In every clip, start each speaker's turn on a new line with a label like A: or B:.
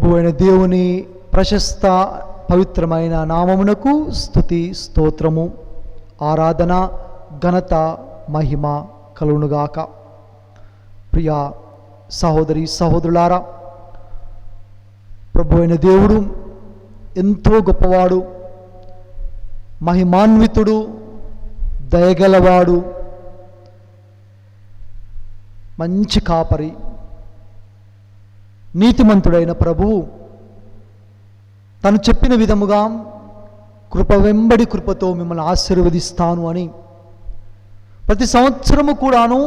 A: ప్రభు అయిన దేవుని ప్రశస్త పవిత్రమైన నామమునకు స్తుతి స్తోత్రము ఆరాధన ఘనత మహిమ కలుగునుగాక. ప్రియ సహోదరి సహోదరులారా, ప్రభు అయిన దేవుడు ఎంతో గొప్పవాడు, మహిమాన్వితుడు, దయగలవాడు, మంచి కాపరి, నీతిమంతుడైన ప్రభువు తను చెప్పిన విధముగా కృప వెంబడి కృపతో మిమ్మల్ని ఆశీర్వదిస్తాను అని ప్రతి సంవత్సరము కూడాను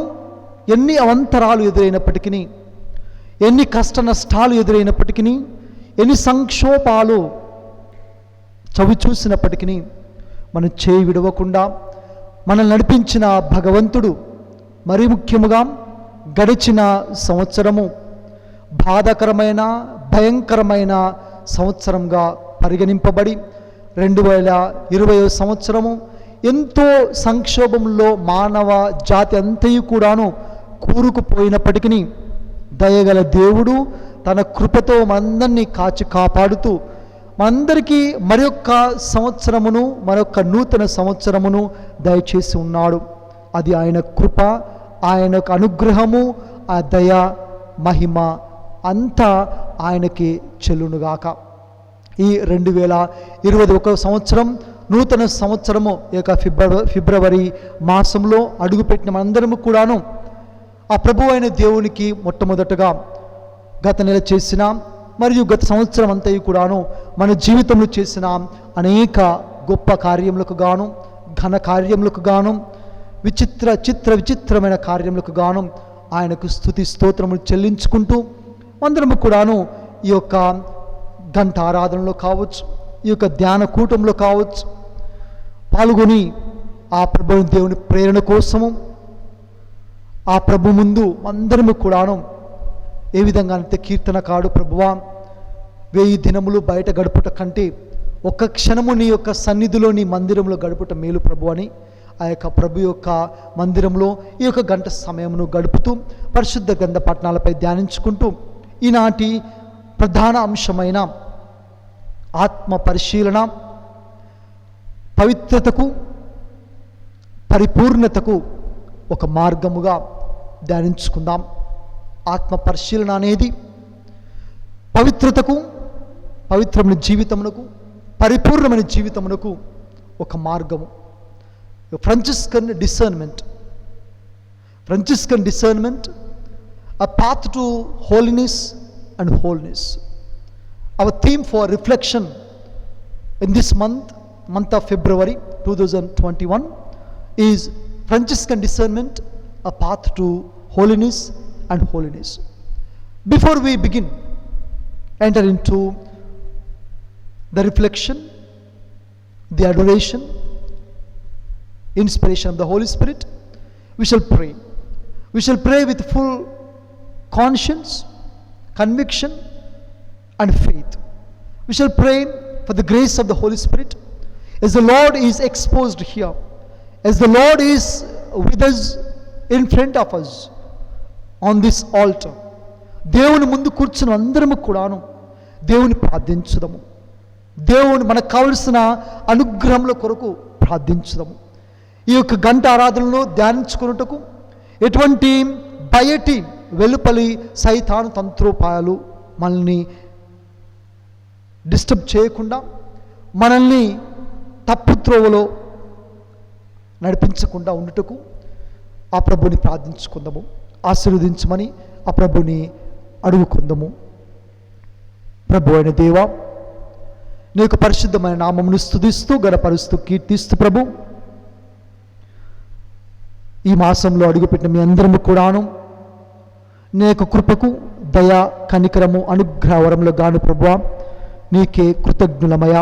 A: ఎన్ని అవంతరాలు ఎదురైనప్పటికీ, ఎన్ని కష్ట నష్టాలు ఎదురైనప్పటికీ, ఎన్ని సంక్షోభాలు చవి చూసినప్పటికీ మనం చేయి విడవకుండా మనల్ని నడిపించిన భగవంతుడు మరీ ముఖ్యముగా గడిచిన సంవత్సరము బాధాకరమైన భయంకరమైన సంవత్సరంగా పరిగణింపబడి 2020 సంవత్సరము ఎంతో సంక్షోభంలో మానవ జాతి అంతయు కూడాను కూరుకుపోయినప్పటికీ దయగల దేవుడు తన కృపతో మనందరినీ కాచి కాపాడుతూ మనందరికీ మరొక్క సంవత్సరమును మరొక నూతన సంవత్సరమును దయచేసి ఉన్నాడు. అది ఆయన కృప, ఆయన అనుగ్రహము, ఆ దయ మహిమ అంతా ఆయనకి చెల్లునుగాక. ఈ 2021 సంవత్సరం నూతన సంవత్సరము ఫిబ్రవరి మాసంలో అడుగుపెట్టిన మనందరము కూడాను ఆ ప్రభు అయిన దేవునికి మొట్టమొదటగా గత నెల చేసిన మరియు గత సంవత్సరం అంతయు కూడాను మన జీవితంలో చేసిన అనేక గొప్ప కార్యములకు గాను, ఘన కార్యములకు గాను, విచిత్రమైన కార్యములకు గాను ఆయనకు స్తుతి స్తోత్రములు చెల్లించుకుంటూ అందరము కూడాను ఈ యొక్క గంట ఆరాధనలో కావచ్చు, ఈ యొక్క ధ్యాన కూటంలో కావచ్చు పాల్గొని ఆ ప్రభు దేవుని ప్రేరణ కోసము ఆ ప్రభు ముందు అందరము కూడాను ఏ విధంగా అంటే కీర్తనకాడు ప్రభువా 1000 దినములు బయట గడుపుట కంటే ఒక్క క్షణము నీ యొక్క సన్నిధిలో నీ మందిరంలో గడుపుట మేలు ప్రభు అని ఆ యొక్క ప్రభు యొక్క మందిరంలో ఈ యొక్క గంట సమయమును గడుపుతూ పరిశుద్ధ గ్రంథ పట్టణాలపై ధ్యానించుకుంటూ ఈనాటి ప్రధాన అంశమైన ఆత్మ పరిశీలన, పవిత్రతకు పరిపూర్ణతకు ఒక మార్గముగా ధ్యానించుకుందాం. ఆత్మ పరిశీలన అనేది పవిత్రమైన జీవితమునకు పరిపూర్ణమైన జీవితమునకు ఒక మార్గము. ఫ్రాంచిస్కన్ discernment a path to holiness and wholeness. Our theme for reflection in this month of February 2021 is Franciscan discernment, a path to holiness and holiness. Before we begin enter into the reflection, the adoration, inspiration of the Holy Spirit, we shall pray with full conscience, conviction and faith. We shall pray for the grace of the Holy Spirit as the Lord is exposed here, as the Lord is with us, in front of us on this altar. దేవుని ముందు కూర్చుని అందరము కూడాను దేవుని ప్రార్థించుదాము. దేవుని మనకు కావలసిన అనుగ్రహముల కొరకు ప్రార్థించుదాము. ఈ యొక్క గంట ఆరాధనలో ధ్యానించుకున్నట్టుకు ఎటువంటి బయటి వెలుపలి సైతాను తంత్రోపాయాలు మనల్ని డిస్టర్బ్ చేయకుండా, మనల్ని తప్పుత్రోవలో నడిపించకుండా ఉండుటకు ఆ ప్రభుని ప్రార్థించుకుందాము. ఆశీర్వదించమని ఆ ప్రభుని అడుగుకుందాము. ప్రభు అయిన దేవా, నీ యొక్క పరిశుద్ధమైన నామమును స్తుతిస్తూ గణపరుస్తూ కీర్తిస్తూ ప్రభు ఈ మాసంలో అడుగుపెట్టిన మీ అందరము కూడాను నీ యొక్క కృపకు దయ కనికరము అనుగ్రహవరంలో గాను ప్రభువా నీకే కృతజ్ఞులమయ.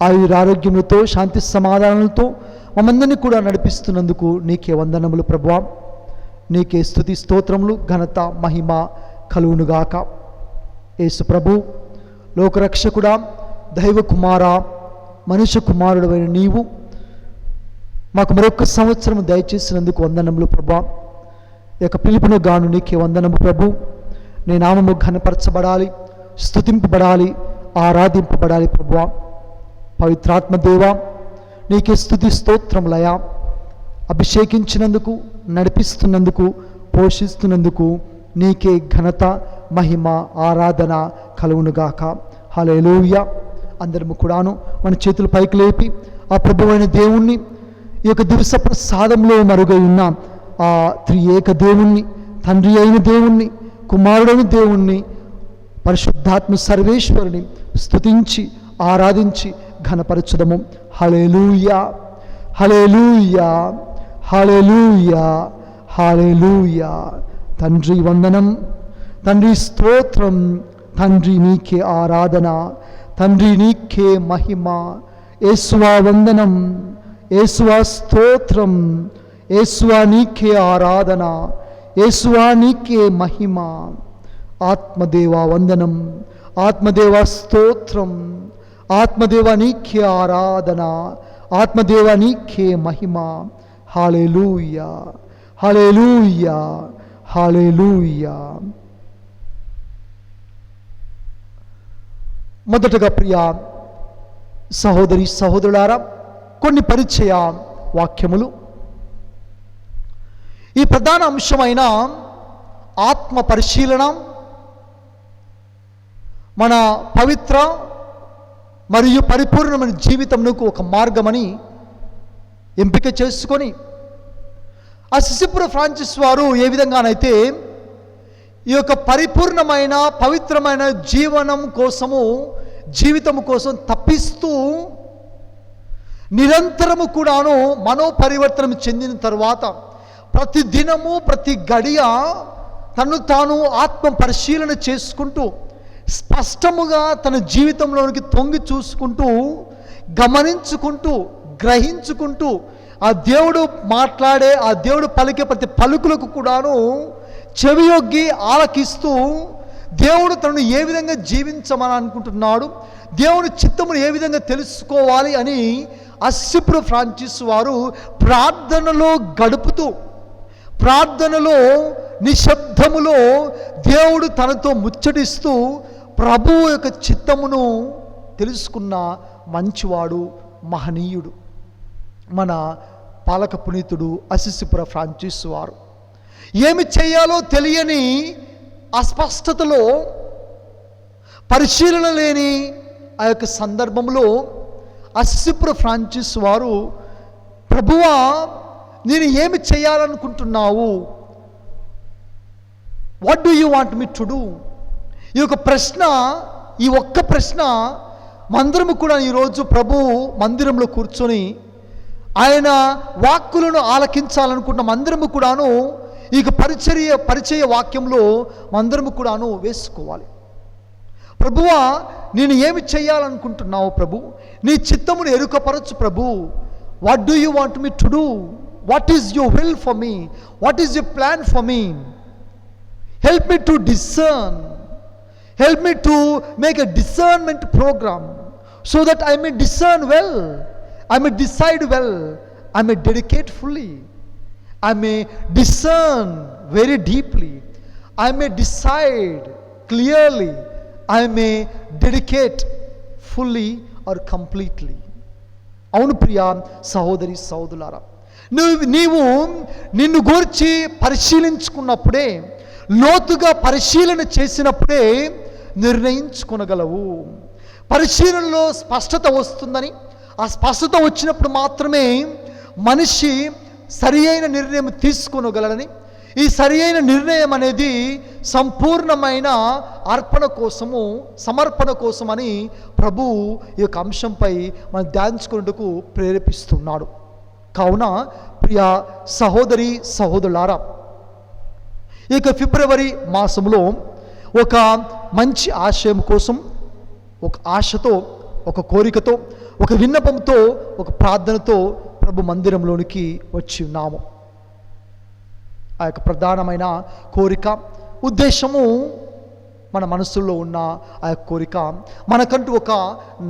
A: ఆయురారోగ్యములతో శాంతి సమాధానాలతో మమ్మందరినీ కూడా నడిపిస్తున్నందుకు నీకే వందనములు ప్రభువా. నీకే స్తుతి స్తోత్రములు ఘనత మహిమ కలుగునుగాక. యేసు ప్రభు లోకరక్షకుడా, దైవ కుమార, మనుష్య కుమారుడైన నీవు మాకు మరొక సంవత్సరం దయచేసినందుకు వందనములు ప్రభువా. ఈ యొక్క పిలుపును గాను నీకే వందనము ప్రభు. నీ నామము ఘనపరచబడాలి, స్తుతింపబడాలి, ఆరాధింపబడాలి ప్రభువా. పవిత్రాత్మ దేవా, నీకే స్తుతి స్తోత్రములయా. అభిషేకించినందుకు, నడిపిస్తున్నందుకు, పోషిస్తున్నందుకు నీకే ఘనత, మహిమ, ఆరాధన కలుగునుగాక. హల్లెలూయా. అందరము కూడాను మన చేతులు పైకి లేపి ఆ ప్రభువైన దేవుణ్ణి, ఈ యొక్క దివస ప్రసాదంలో మరుగై ఉన్న ఆ త్రియేక దేవుణ్ణి, తండ్రి అయిన దేవుణ్ణి, కుమారుడైన దేవుణ్ణి, పరిశుద్ధాత్మ సర్వేశ్వరుని స్తుతించి ఆరాధించి ఘనపరచుదము. హల్లెలూయా, హల్లెలూయా, హల్లెలూయా, హల్లెలూయా. తండ్రి వందనం, తండ్రి స్తోత్రం, తండ్రి నీకే ఆరాధన, తండ్రి నీకే మహిమ. యేసువా వందనం, యేసువా స్తోత్రం, యేసువా నీకే ఆరాధన, యేసువా నీకే మహిమ. ఆత్మదేవా వందనం, ఆత్మదేవా స్తోత్రం, ఆత్మదేవా నీకే ఆరాధన, ఆత్మదేవా నీకే మహిమ. హల్లెలూయా, హల్లెలూయా, హల్లెలూయా. మొదటగా ప్రియ సహోదరి సహోదరులారా, కొన్ని పరిచయ వాక్యములు. ఈ ప్రధాన అంశమైన ఆత్మ పరిశీలన మన పవిత్ర మరియు పరిపూర్ణమైన జీవితమునకు ఒక మార్గమని ఎంపిక చేసుకొని అసిసిపుర ఫ్రాన్సిస్ వారు ఏ విధంగానైతే ఈ యొక్క పరిపూర్ణమైన పవిత్రమైన జీవితము కోసం తప్పిస్తూ నిరంతరము కూడాను మనోపరివర్తనం చెందిన తర్వాత ప్రతి దినము ప్రతి గడియ తను తాను ఆత్మ పరిశీలన చేసుకుంటూ స్పష్టముగా తన జీవితంలోనికి తొంగి చూసుకుంటూ గమనించుకుంటూ గ్రహించుకుంటూ ఆ దేవుడు మాట్లాడే, ఆ దేవుడు పలికే ప్రతి పలుకులకు కూడాను చెవియొగ్గి ఆలకిస్తూ దేవుడు తనను ఏ విధంగా జీవించమని అనుకుంటున్నాడు, దేవుని చిత్తమును ఏ విధంగా తెలుసుకోవాలి అని అసిసిపుర ఫ్రాన్సిస్ వారు ప్రార్థనలో గడుపుతూ, ప్రార్థనలో నిశ్శబ్దములో దేవుడు తనతో ముచ్చటిస్తూ ప్రభువు యొక్క చిత్తమును తెలుసుకున్న మంచివాడు, మహనీయుడు మన పాలక పునీతుడు అసిసిపుర ఫ్రాన్సిస్ వారు. ఏమి చేయాలో తెలియని అస్పష్టతలో, పరిశీలన లేని ఆ యొక్క సందర్భంలో అసిసిపుర ఫ్రాన్సిస్ వారు, ప్రభువా నేను ఏమి చేయాలనుకుంటున్నావు, what do you want me to do? ఈ యొక్క ప్రశ్న, ఈ ఒక్క ప్రశ్న మందిరము కూడా ఈరోజు ప్రభు మందిరంలో కూర్చొని ఆయన వాక్కులను ఆలకించాలనుకుంటున్న మందిరము కూడాను ఈ పరిచయ వాక్యంలో మందిరము కూడాను వేసుకోవాలి. ప్రభువా నేను ఏమి చేయాలనుకుంటున్నావు ప్రభు, నీ చిత్తమును ఎరుకపరచు ప్రభు. What do you want me to do? What is your will for me? What is your plan for me? Help me to discern, help me to make a discernment programme so that I may discern well, I may decide well, I may dedicate fully, I may discern very deeply, I may decide clearly, I may dedicate fully or completely. అవును ప్రియ సహోదరి సహోదరులారా, నీవు నిన్ను గూర్చి పరిశీలించుకున్నప్పుడే, లోతుగా పరిశీలన చేసినప్పుడే నిర్ణయించుకొనగలవు. పరిశీలనలో స్పష్టత వస్తుందని, ఆ స్పష్టత వచ్చినప్పుడు మాత్రమే మనిషి సరి అయిన నిర్ణయం తీసుకోగలడని, ఈ సరి అయిన నిర్ణయం అనేది సంపూర్ణమైన అర్పణ కోసము, సమర్పణ కోసమని ప్రభు ఈ యొక్క అంశంపై మనం ధ్యానించుకునేందుకు ప్రేరేపిస్తున్నాడు. కావున ప్రియ సహోదరి సహోదరులారా, ఈ యొక్క ఫిబ్రవరి మాసంలో ఒక మంచి ఆశయం కోసం, ఒక ఆశతో, ఒక కోరికతో, ఒక విన్నపంతో, ఒక ప్రార్థనతో ప్రభు మందిరంలోనికి వచ్చి ఉన్నాము. ఆ యొక్క ప్రధానమైన కోరిక, ఉద్దేశము, మన మనసులో ఉన్న ఆ యొక్క కోరిక, మనకంటూ ఒక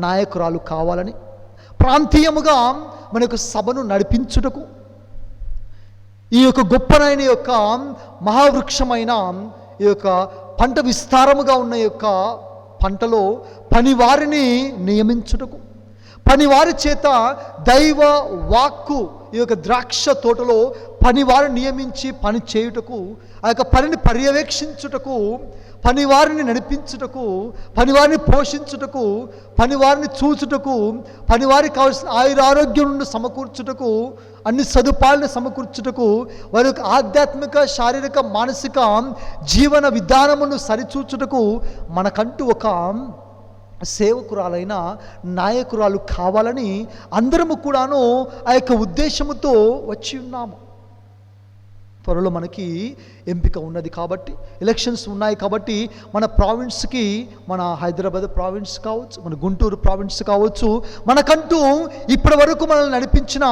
A: నాయకురాలు కావాలని, ప్రాంతీయముగా మన యొక్క సభను నడిపించుటకు, ఈ యొక్క గొప్పనైన యొక్క మహావృక్షమైన ఈ యొక్క పంట విస్తారముగా ఉన్న యొక్క పంటలో పనివారిని నియమించుటకు, పనివారి చేత దైవ వాక్కు, ఈ యొక్క ద్రాక్ష తోటలో పనివారిని నియమించి పని చేయుటకు, ఆ యొక్క పనిని పర్యవేక్షించుటకు, పనివారిని నడిపించుటకు, పనివారిని పోషించుటకు, పనివారిని చూచుటకు, పనివారికి కావాల్సిన ఆయురారోగ్యం నుండి సమకూర్చుటకు, అన్ని సదుపాయాలను సమకూర్చుటకు, వారి యొక్క ఆధ్యాత్మిక, శారీరక, మానసిక జీవన విధానమును సరిచూచుటకు మనకంటూ ఒక సేవకురాలైన నాయకురాలు కావాలని అందరము కూడాను ఆ యొక్క ఉద్దేశముతో వచ్చి ఉన్నాము. త్వరలో మనకి ఎంపిక ఉన్నది కాబట్టి, ఎలక్షన్స్ ఉన్నాయి కాబట్టి, మన ప్రావిన్స్కి, మన హైదరాబాద్ ప్రావిన్స్ కావచ్చు, మన గుంటూరు ప్రావిన్స్ కావచ్చు, మనకంటూ ఇప్పటి వరకు మనల్ని నడిపించిన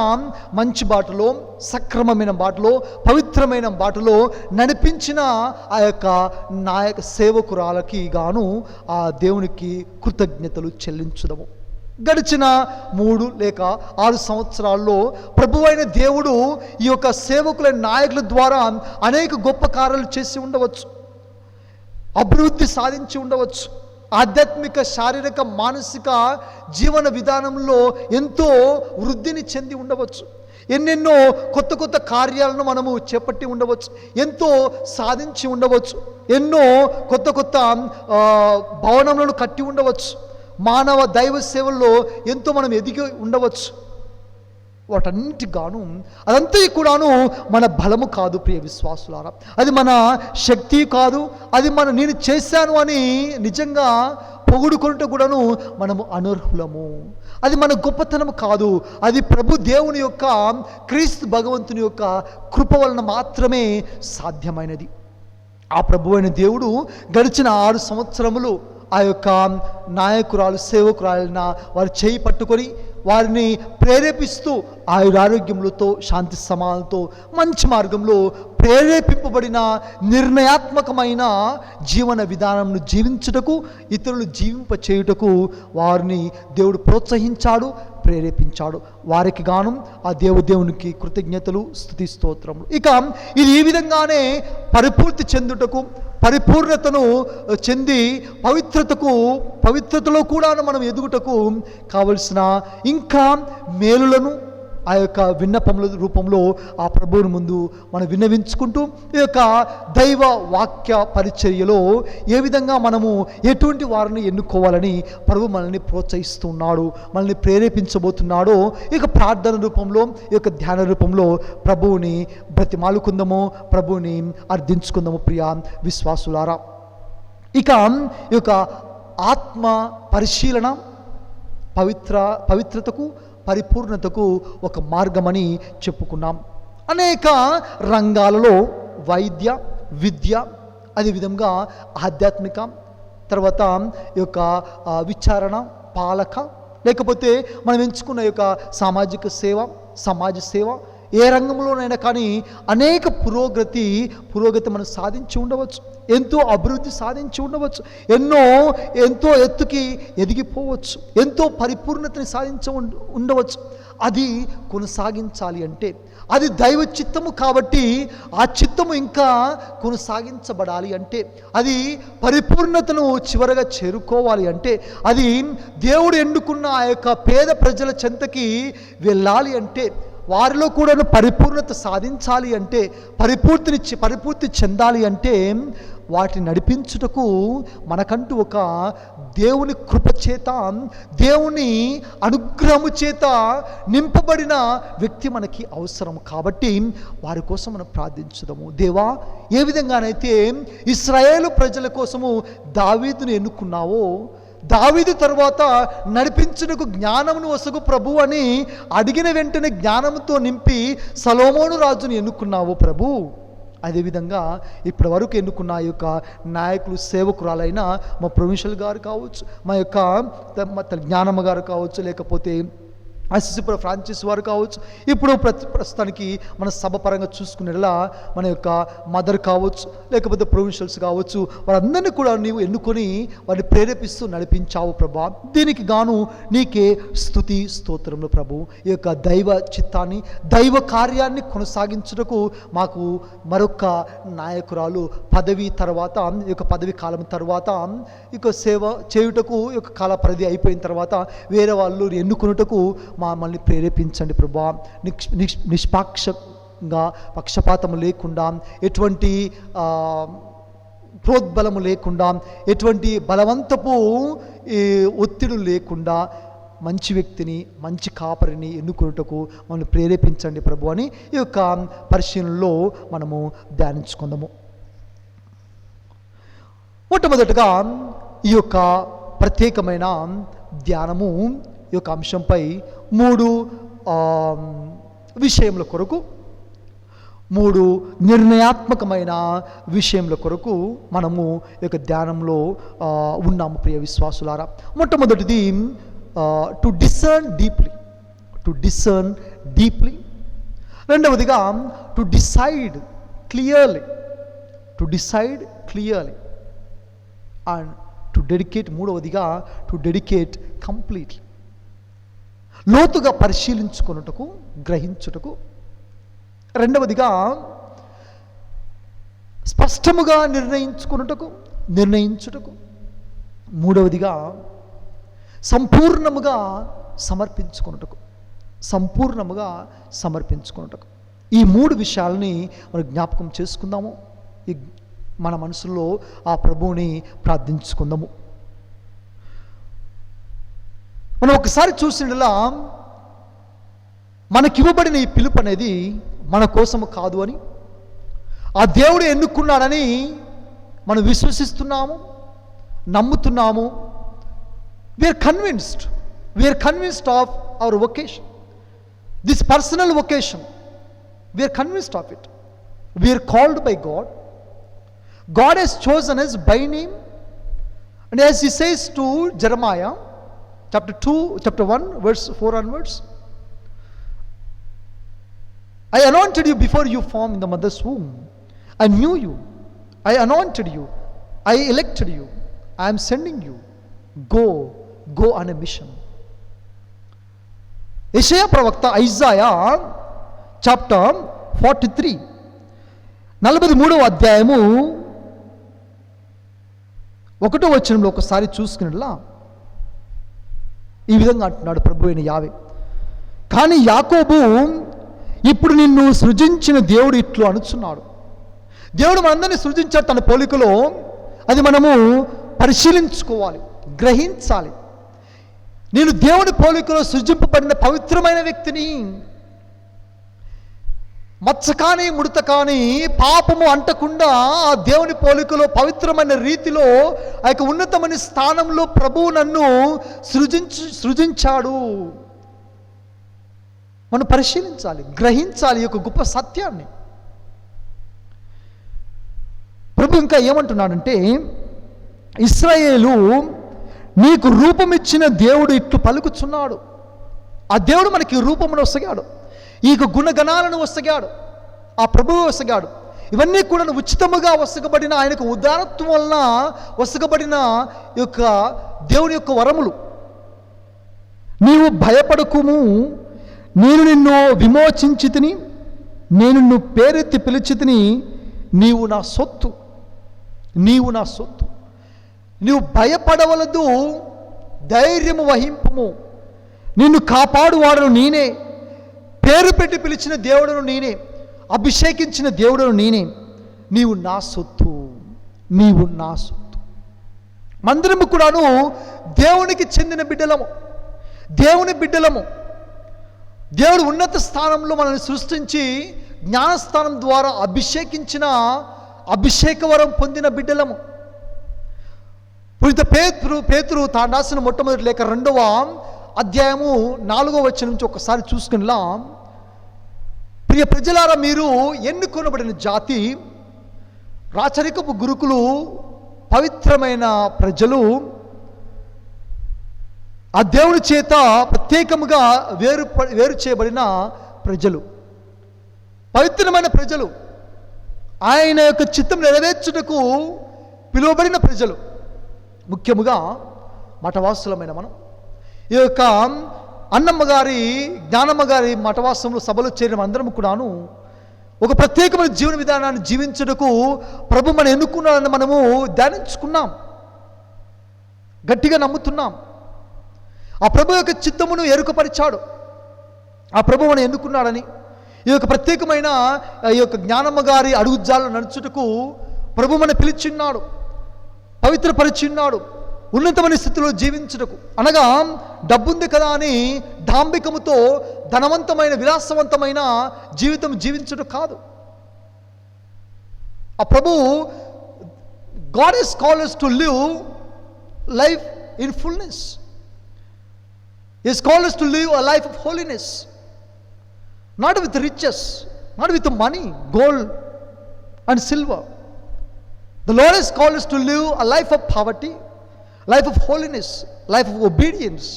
A: మంచి బాటలో, సక్రమమైన బాటలో, పవిత్రమైన బాటలో నడిపించిన ఆ యొక్క సేవకురాలకి గాను ఆ దేవునికి కృతజ్ఞతలు చెల్లించుదాము. గడిచిన 3 లేక 6 సంవత్సరాల్లో ప్రభువైన దేవుడు ఈ యొక్క సేవకుల నాయకుల ద్వారా అనేక గొప్ప కార్యాలు చేసి ఉండవచ్చు, అభివృద్ధి సాధించి ఉండవచ్చు, ఆధ్యాత్మిక, శారీరక, మానసిక జీవన విధానంలో ఎంతో వృద్ధిని చెంది ఉండవచ్చు, ఎన్నెన్నో కొత్త కొత్త కార్యాలను మనము చేపట్టి ఉండవచ్చు, ఎంతో సాధించి ఉండవచ్చు, ఎన్నో కొత్త కొత్త భవనములను కట్టి ఉండవచ్చు, మానవ దైవ సేవల్లో ఎంతో మనం ఎదిగి ఉండవచ్చు. వాటన్నిటి గాను అదంతా కూడాను మన బలము కాదు ప్రియ విశ్వాసులారా, అది మన శక్తి కాదు, అది నేను చేశాను అని నిజంగా పొగుడుకుంటూ కూడాను మనము అనర్హులము. అది మన గొప్పతనం కాదు, అది ప్రభు దేవుని యొక్క, క్రీస్తు భగవంతుని యొక్క కృప వలన మాత్రమే సాధ్యమైనది. ఆ ప్రభువైన దేవుడు గడిచిన 6 సంవత్సరములు ఆ యొక్క నాయకురాలు, సేవకురాలైన వారి చేయి పట్టుకొని వారిని ప్రేరేపిస్తూ ఆయురారోగ్యములతో, శాంతి సమాధానంతో, మంచి మార్గంలో ప్రేరేపింపబడిన నిర్ణయాత్మకమైన జీవన విధానంను జీవించుటకు, ఇతరులు జీవింప చేయుటకు వారిని దేవుడు ప్రోత్సహించాడు, ప్రేరేపించాడు. వారికి గాను ఆ దేవునికి కృతజ్ఞతలు, స్తుతి స్తోత్రములు. ఇక ఇది ఈ విధంగానే పరిపూర్తి చెందుటకు, పరిపూర్ణతను చెంది పవిత్రతలో కూడా మనం ఎదుగుటకు కావలసిన ఇంకా మేలులను ఆ యొక్క విన్నపముల రూపంలో ఆ ప్రభువుని ముందు మనం విన్నవించుకుంటూ, ఈ యొక్క దైవ వాక్య పరిచర్యలో ఏ విధంగా మనము ఎటువంటి వారిని ఎన్నుకోవాలని ప్రభు మనల్ని ప్రోత్సహిస్తున్నాడు, మనల్ని ప్రేరేపించబోతున్నాడో ఇక ప్రార్థన రూపంలో, ఈ యొక్క ధ్యాన రూపంలో ప్రభువుని బ్రతిమాలుకుందాము, ప్రభువుని అర్థించుకుందాము ప్రియ విశ్వాసులారా. ఇక ఈ యొక్క ఆత్మ పరిశీలన పవిత్రతకు, పరిపూర్ణతకు ఒక మార్గమని చెప్పుకున్నాం. అనేక రంగాలలో వైద్య, విద్య, అదేవిధంగా ఆధ్యాత్మిక, తర్వాత ఈ యొక్క విచారణ, పాలక, లేకపోతే మనం ఎంచుకున్న యొక్క సామాజిక సేవ, సమాజ సేవ, ఏ రంగంలోనైనా కానీ అనేక పురోగతి మనం సాధించి ఉండవచ్చు, ఎంతో అభివృద్ధి సాధించి ఉండవచ్చు, ఎంతో ఎత్తుకి ఎదిగిపోవచ్చు, ఎంతో పరిపూర్ణతని ఉండవచ్చు. అది కొనసాగించాలి అంటే అది దైవ చిత్తము కాబట్టి ఆ చిత్తము ఇంకా కొనసాగించబడాలి అంటే, అది పరిపూర్ణతను చివరగా చేరుకోవాలి అంటే, అది దేవుడు ఎన్నుకున్న ఆ యొక్క పేద ప్రజల చెంతకి వెళ్ళాలి అంటే, వారిలో కూడా పరిపూర్ణత సాధించాలి అంటే, పరిపూర్తి చెందాలి అంటే, వాటిని నడిపించుటకు మనకంటూ ఒక దేవుని కృపచేత, దేవుని అనుగ్రహము చేత నింపబడిన వ్యక్తి మనకి అవసరం. కాబట్టి వారి కోసం మనం ప్రార్థించుదాము. దేవా, ఏ విధంగానైతే ఇశ్రాయేలు ప్రజల కోసము దావీదును ఎన్నుకున్నావో, దావీదు తర్వాత నడిపించుటకు జ్ఞానమును వసగు ప్రభు అని అడిగిన వెంటనే జ్ఞానంతో నింపి సొలొమోను రాజును ఎన్నుకున్నావు ప్రభు, అదేవిధంగా ఇప్పటి వరకు ఎన్నుకున్న ఆ యొక్క నాయకులు, సేవకురాలైన మా ప్రొవిన్షియల్ గారు కావచ్చు, మా యొక్క జ్ఞానమ్మ గారు కావచ్చు, లేకపోతే అసిసిపుర ఫ్రాన్సిస్ వారు కావచ్చు, ఇప్పుడు ప్రస్తుతానికి మన సభ పరంగా చూసుకునేలా మన యొక్క మదర్ కావచ్చు, లేకపోతే ప్రొవిన్షియల్స్ కావచ్చు, వారందరినీ కూడా నీవు ఎన్నుకొని వారిని ప్రేరేపిస్తూ నడిపించావు ప్రభా. దీనికి గాను నీకే స్తుతి స్తోత్రములు ప్రభు. ఈ యొక్క దైవ చిత్తాన్ని, దైవ కార్యాన్ని కొనసాగించుటకు మాకు మరొక నాయకురాలు పదవి తర్వాత, ఈ యొక్క పదవి కాలం తర్వాత, ఈ యొక్క సేవ చేయుటకు ఈ యొక్క కాల పరిధి అయిపోయిన తర్వాత వేరే వాళ్ళు ఎన్నుకున్నటకు మమ్మల్ని ప్రేరేపించండి ప్రభా. నిష్పాక్షంగా, పక్షపాతము లేకుండా, ఎటువంటి ప్రోద్బలము లేకుండా, ఎటువంటి బలవంతపు ఒత్తిడి లేకుండా మంచి వ్యక్తిని, మంచి కాపరిని ఎన్నుకున్నటకు మమ్మల్ని ప్రేరేపించండి ప్రభు అని ఈ యొక్క పరిశీలనలో మనము ధ్యానించుకుందాము. మొట్టమొదటిగా ఈ యొక్క ప్రత్యేకమైన ధ్యానము ఈ యొక్క అంశంపై 3 విషయముల కొరకు, 3 నిర్ణయాత్మకమైన విషయముల కొరకు మనము ఈ యొక్క ధ్యానంలో ఉన్నాము ప్రియ విశ్వాసులారా. మొట్టమొదటిది టు డిసర్న్ డీప్లీ. రెండవదిగా to decide clearly and to dedicate. మూడవదిగా టు డెడికేట్ కంప్లీట్లీ. లోతుగా పరిశీలించుకొనుటకు, గ్రహించుటకు. రెండవదిగా స్పష్టముగా నిర్ణయించుటకు. మూడవదిగా సంపూర్ణముగా సమర్పించుకొనుటకు. ఈ 3 విషయాలని మనం జ్ఞాపకం చేసుకుందాము. మన మనసులో ఆ ప్రభువుని ప్రార్థించుకుందాము. మనం ఒకసారి చూసినలా మనకివ్వబడిన ఈ పిలుపు అనేది మన కోసము కాదు అని, ఆ దేవుడు ఎన్నుకున్నాడని మనం విశ్వసిస్తున్నాము, నమ్ముతున్నాము. We are convinced of our vocation, this personal vocation. We are convinced of it. We are called by God. God has chosen us by name, and as he says to Jeremiah chapter 1 verse 4 onwards, I anointed you before you formed in the mother's womb. I knew you. I anointed you. I elected you. I am sending you. Go on a mission. యెషయా ప్రవక్త Isaiah chapter 43 43వ అధ్యాయము 1వ వచనంలో ఒకసారి చూసుకునేలా ఈ విధంగా అంటున్నాడు ప్రభు అయిన యావే. కానీ యాకోబు, ఇప్పుడు నిన్ను సృజించిన దేవుడు ఇట్లు అనుచున్నాడు. దేవుడు మనందరినీ సృజించాడు తన పోలికలో. అది మనము పరిశీలించుకోవాలి, గ్రహించాలి. నేను దేవుని పోలికలో సృజింపబడిన పవిత్రమైన వ్యక్తిని. మచ్చ కానీ ముడత కానీ పాపము అంటకుండా ఆ దేవుని పోలికలో పవిత్రమైన రీతిలో ఆ యొక్క ఉన్నతమైన స్థానంలో ప్రభువు నన్ను సృజించాడు. మనం పరిశీలించాలి, గ్రహించాలి ఈ యొక్క గొప్ప సత్యాన్ని. ప్రభు ఇంకా ఏమంటున్నాడంటే, ఇశ్రాయేలు, నీకు రూపమిచ్చిన దేవుడు ఇట్లు పలుకుచున్నాడు. ఆ దేవుడు మనకి రూపమును వసగాడు, ఈ గుణగణాలను వసగాడు, ఆ ప్రభువు వసగాడు. ఇవన్నీ కూడా ఉచితముగా వసగబడిన ఆయనకు ఉదారత్వం వలన వసగబడిన యొక్క దేవుని యొక్క వరములు. నీవు భయపడకుము, నేను నిన్ను విమోచించితిని, నేను నిన్ను పేరెత్తి పిలిచితిని, నీవు నా సొత్తు. నీవు భయపడవలదు, ధైర్యము వహింపుము. నిన్ను కాపాడువాడను నేనే, పేరు పెట్టి పిలిచిన దేవుడను నేనే, అభిషేకించిన దేవుడను నేనే. నీవు నా సొత్తు. మందిరము కూడాను దేవునికి చెందిన బిడ్డలము, దేవుని బిడ్డలము. దేవుడు ఉన్నత స్థానంలో మనల్ని సృష్టించి జ్ఞానస్థానం ద్వారా అభిషేకించిన అభిషేకవరం పొందిన బిడ్డలము. పునీత పేతురు తాను రాసిన మొట్టమొదటి లేఖ 2వ అధ్యాయము 4వ వచనం నుంచి ఒకసారి చూసుకునిలా, ప్రియ ప్రజలారా, మీరు ఎన్నుకొనబడిన జాతి, రాచరికపు గురుకులు, పవిత్రమైన ప్రజలు, ఆ దేవుని చేత ప్రత్యేకముగా వేరు చేయబడిన ప్రజలు, పవిత్రమైన ప్రజలు, ఆయన యొక్క చిత్తం నెరవేర్చుటకు పిలువబడిన ప్రజలు. ముఖ్యముగా మఠవాసులమైన మనం ఈ యొక్క అన్నమ్మ గారి, జ్ఞానమ్మ గారి మఠవాసంలో సభలో చేరిన అందరం కూడాను ఒక ప్రత్యేకమైన జీవన విధానాన్ని జీవించుటకు ప్రభు మనం ఎన్నుకున్నాడని మనము ధ్యానించుకున్నాం, గట్టిగా నమ్ముతున్నాం. ఆ ప్రభు యొక్క చిత్తమును ఎరుకపరిచాడు. ఆ ప్రభు మనం ఎన్నుకున్నాడని, ఈ యొక్క ప్రత్యేకమైన ఈ యొక్క జ్ఞానమ్మ గారి అడుగుజాలను నడుచుటకు ప్రభు మన పిలిచిన్నాడు, పవిత్రపరిచిన్నాడు, ఉన్నతమైన స్థితిలో జీవించుటకు. అనగా డబ్బుంది కదా అని డాంబికముతో ధనవంతమైన విలాసవంతమైన జీవితం జీవించుట కాదు. ఆ ప్రభు God is called us to live life in fullness. He is called us to live a life of holiness, not with riches, not with money, gold and silver. The Lord has called us to live a life of poverty, life of holiness, life of obedience,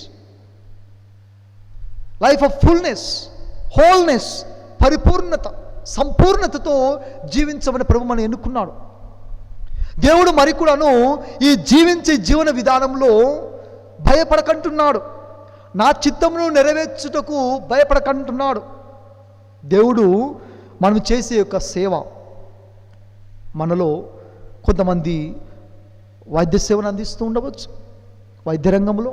A: life of fullness, wholeness, పరిపూర్ణత, సంపూర్ణతతో జీవించమని ప్రభు మనం ఎన్నుకున్నాడు. దేవుడు మరి కూడాను ఈ జీవించే జీవన విధానంలో భయపడకంటున్నాడు, నా చిత్తమును నెరవేర్చుటకు భయపడకంటున్నాడు. దేవుడు మనం చేసే యొక్క సేవ, మనలో కొంతమంది వైద్య సేవను అందిస్తూ ఉండవచ్చు, వైద్య రంగంలో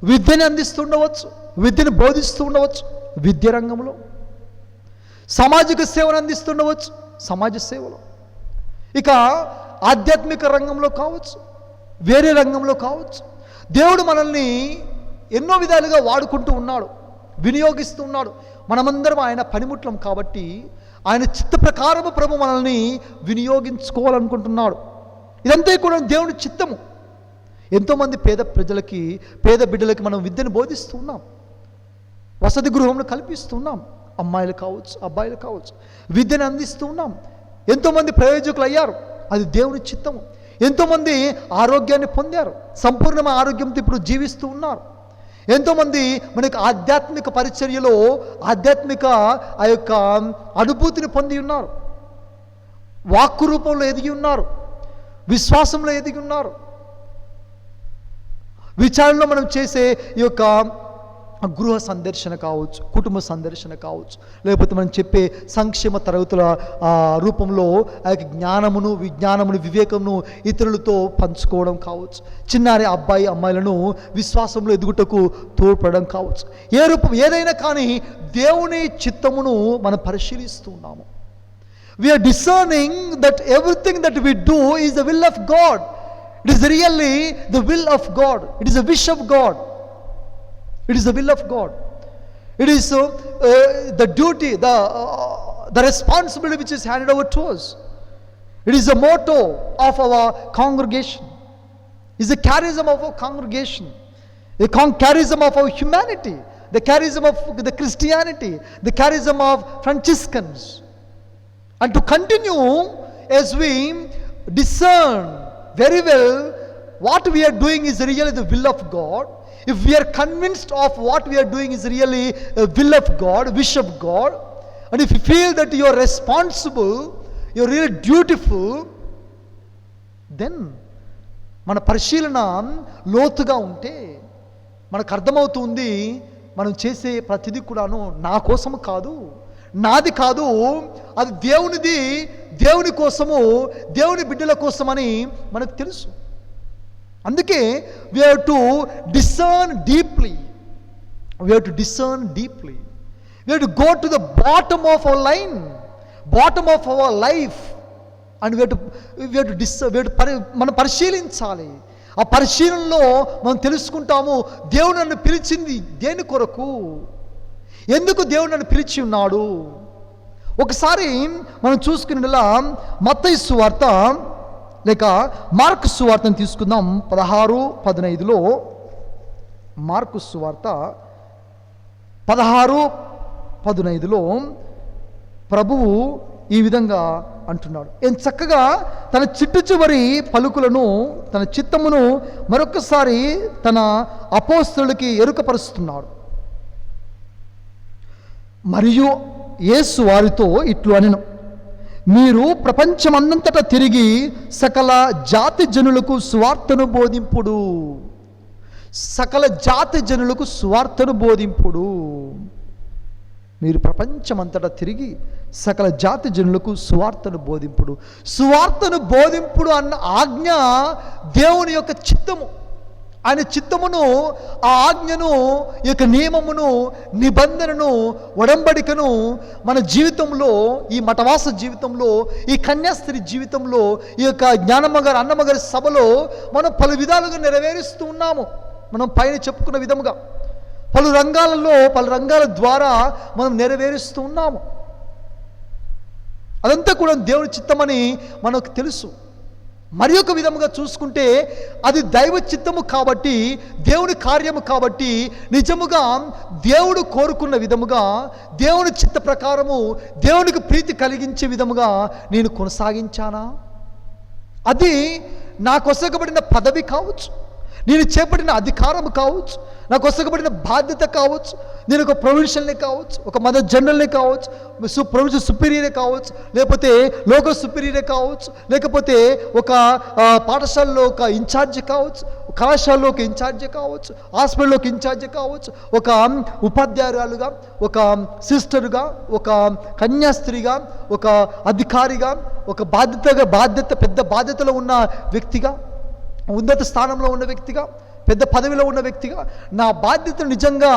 A: విద్యని అందిస్తూ ఉండవచ్చు, విద్యను బోధిస్తూ ఉండవచ్చు విద్య రంగంలో, సామాజిక సేవను అందిస్తూ ఉండవచ్చు సమాజ సేవలో, ఇక ఆధ్యాత్మిక రంగంలో కావచ్చు, వేరే రంగంలో కావచ్చు. దేవుడు మనల్ని ఎన్నో విధాలుగా వాడుకుంటూ ఉన్నాడు, వినియోగిస్తూ ఉన్నాడు. మనమందరం ఆయన పనిముట్లం కాబట్టి ఆయన చిత్త ప్రకారము ప్రభు మనల్ని వినియోగించుకోవాలనుకుంటున్నాడు. ఇదంతా కూడా దేవుని చిత్తము. ఎంతోమంది పేద ప్రజలకి, పేద బిడ్డలకి మనం విద్యను బోధిస్తూ ఉన్నాం, వసతి గృహంలో కల్పిస్తున్నాం. అమ్మాయిలు కావచ్చు, అబ్బాయిలు కావచ్చు, విద్యను అందిస్తూ ఉన్నాం. ఎంతోమంది ప్రయోజకులు అయ్యారు, అది దేవుని చిత్తము. ఎంతోమంది ఆరోగ్యాన్ని పొందారు, సంపూర్ణమైన ఆరోగ్యంతో ఇప్పుడు జీవిస్తూ ఉన్నారు. ఎంతోమంది మనకి ఆధ్యాత్మిక పరిచర్యలో ఆధ్యాత్మిక ఆ యొక్క అనుభూతిని పొంది ఉన్నారు, వాక్కు రూపంలో ఎదిగి ఉన్నారు, విశ్వాసంలో ఎదిగి ఉన్నారు. విచారణలో మనం చేసే ఈ యొక్క గృహ సందర్శన కావచ్చు, కుటుంబ సందర్శన కావచ్చు, లేకపోతే మనం చెప్పే సంక్షేమ తరగతుల రూపంలో ఆ యొక్క జ్ఞానమును, విజ్ఞానమును, వివేకమును ఇతరులతో పంచుకోవడం కావచ్చు, చిన్నారి అబ్బాయి అమ్మాయిలను విశ్వాసంలో ఎదుగుటకు తోడ్పడడం కావచ్చు. ఏ రూపం ఏదైనా కానీ దేవుని చిత్తమును మనం పరిశీలిస్తూ ఉన్నాము. We are discerning that everything that we do is the will of God. It is really the will of God. It is a wish of God. It is the will of God. It is the duty, the responsibility which is handed over to us. It is the motto of our congregation. It is the charism of our congregation, the charism of our humanity, the charism of the Christianity, the charism of Franciscans. And to continue as we discern very well what we are doing is really the will of God. If we are convinced of what we are doing is really a will of God, wish of God, and if you feel that you are responsible, you are really dutiful, then మన పరిశీలన లోతుగా ఉంటే మనకు అర్థమవుతుంది, మనం చేసే ప్రతిదీ కూడాను నా కోసము కాదు, నాది కాదు, అది దేవునిది, దేవుని కోసము, దేవుని బిడ్డల కోసమని మనకు తెలుసు. అందుకే we have to discern deeply. We have to discern deeply. We have to go to the bottom of our line, bottom of our life, and we have to discern. మనం పరిశీలించాలి. ఆ పరిశీలనలో మనం తెలుసుకుంటాము దేవుడు నన్ను పిలిచింది దేని కొరకు, ఎందుకు దేవుడు నన్ను పిలిచి ఉన్నాడు. ఒకసారి మనం చూసుకునేలా మత్తయి సువార్త లేక మార్కు సువార్తను తీసుకుందాం. 16:15లో మార్కు సువార్త 16:15లో ప్రభువు ఈ విధంగా అంటున్నాడు. ఏం చక్కగా తన చివరి పలుకులను, తన చిత్తమును మరొకసారి తన అపోస్తలులకి ఎరుకపరుస్తున్నాడు. మరియు యేసు వారితో ఇట్లు అనెను, మీరు ప్రపంచమందంతటా తిరిగి సకల జాతి జనులకు సువార్తను బోధింపుడు. సకల జాతి జనులకు సువార్తను బోధింపుడు. మీరు ప్రపంచమంతటా తిరిగి సకల జాతి జనులకు సువార్తను బోధింపుడు. సువార్తను బోధింపుడు అన్న ఆజ్ఞ దేవుని యొక్క చిత్తము. ఆయన చిత్తమును, ఆ ఆజ్ఞను, ఈ యొక్క నియమమును, నిబంధనను, ఒడంబడికను మన జీవితంలో, ఈ మఠవాస జీవితంలో, ఈ కన్యాస్త్రీ జీవితంలో, ఈ యొక్క జ్ఞానమ్మగారు అన్నమ్మగారి సభలో మనం పలు విధాలుగా నెరవేరుస్తూ ఉన్నాము. మనం పైన చెప్పుకున్న విధముగా పలు రంగాల ద్వారా మనం నెరవేరుస్తూ ఉన్నాము. అదంతా కూడా దేవుని చిత్తమని మనకు తెలుసు. మరి ఒక విధముగా చూసుకుంటే అది దైవ చిత్తము కాబట్టి, దేవుని కార్యము కాబట్టి, నిజముగా దేవుడు కోరుకున్న విధముగా, దేవుని చిత్త ప్రకారము, దేవునికి ప్రీతి కలిగించే విధముగా నేను కొనసాగించానా? అది నాకు ఒసగబడిన పదవి కావచ్చు, నేను చేపట్టిన అధికారం కావచ్చు, నాకు ఒసగబడిన బాధ్యత కావచ్చు, నేను ఒక ప్రొవిన్షియల్ని కావచ్చు, ఒక మదర్ జనరల్ని కావచ్చు, ప్రొవిన్షియల్ సుపీరియరే కావచ్చు, లేకపోతే లోకల్ సుపీరియరే కావచ్చు, లేకపోతే ఒక పాఠశాలలో ఒక ఇన్ఛార్జి కావచ్చు, కళాశాలలో ఒక ఇన్ఛార్జి కావచ్చు, హాస్పిటల్లో ఒక ఇన్ఛార్జి కావచ్చు, ఒక ఉపాధ్యాయురాలుగా, ఒక సిస్టర్గా, ఒక కన్యాస్త్రీగా, ఒక అధికారిగా, ఒక పెద్ద బాధ్యతలో ఉన్న వ్యక్తిగా, ఉన్నత స్థానంలో ఉన్న వ్యక్తిగా, పెద్ద పదవిలో ఉన్న వ్యక్తిగా, నా బాధ్యతను నిజంగా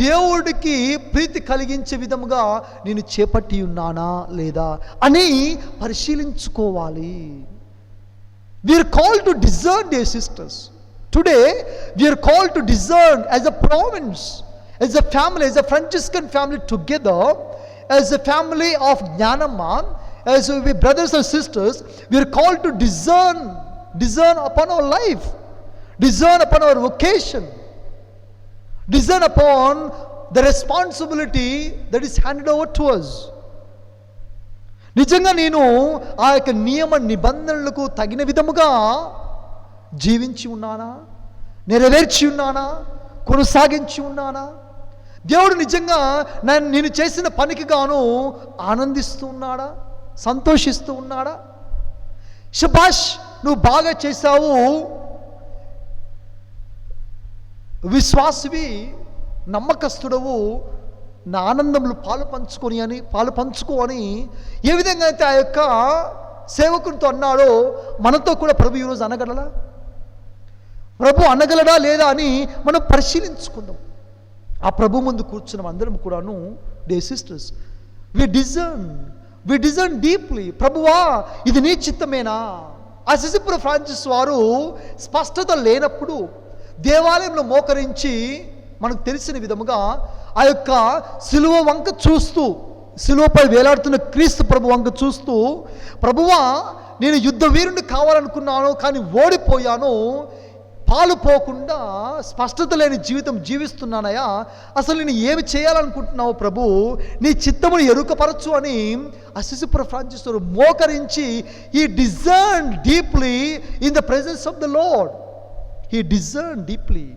A: దేవుడికి ప్రీతి కలిగించే విధముగా నేను చేపట్టి ఉన్నానా లేదా అని పరిశీలించుకోవాలి. We are called to discern, dear sisters. Today we are called to discern as a province, as a family, as a Franciscan family together, as a family of Jnanamma, as we brothers and sisters, we are called to discern upon our life, discern upon our vocation, discern upon the responsibility that is handed over to us. నిజంగా నేను ఆ యొక్క నియమ నిబంధనలకు తగిన విధముగా జీవించి ఉన్నానా, నెరవేర్చి ఉన్నానా, కొనసాగించి ఉన్నానా? దేవుడు నిజంగా నేను చేసిన పనికి గాను ఆనందిస్తూ ఉన్నాడా, సంతోషిస్తూ ఉన్నాడా? శభాష్, నువ్వు బాగా చేశావు, విశ్వాసివి, నమ్మకస్తుడవు, నా ఆనందంలో పాలు పంచుకో అని ఏ విధంగా అయితే ఆ యొక్క సేవకునితో అన్నాడో మనతో కూడా ప్రభు ఈరోజు అనగలడా? ప్రభు అనగలడా లేదా అని మనం పరిశీలించుకుందాం. ఆ ప్రభు ముందు కూర్చున్న అందరం కూడాను, డే సిస్టర్స్, వి డిజర్న్ డీప్లీ. ప్రభువా, ఇది నీ చిత్తమేనా? అసిసిపుర ఫ్రాన్సిస్ వారు స్పష్టత లేనప్పుడు దేవాలయంలో మోకరించి మనకు తెలిసిన విధముగా ఆ యొక్క సిలువ వంక చూస్తూ, సిలువపై వేలాడుతున్న క్రీస్తు ప్రభు వంక చూస్తూ, ప్రభువా, నేను యుద్ధ వీరుని కావాలనుకున్నాను కానీ ఓడిపోయాను, పాలు పోకుండా స్పష్టత లేని జీవితం జీవిస్తున్నానయా, అసలు నేను ఏమి చేయాలనుకుంటున్నావు ప్రభు, నీ చిత్తమును ఎరుకపరచు అని అసిసిపుర ఫ్రాన్సిస్ మోకరించి he discerned deeply in the presence of the Lord. He discerned deeply.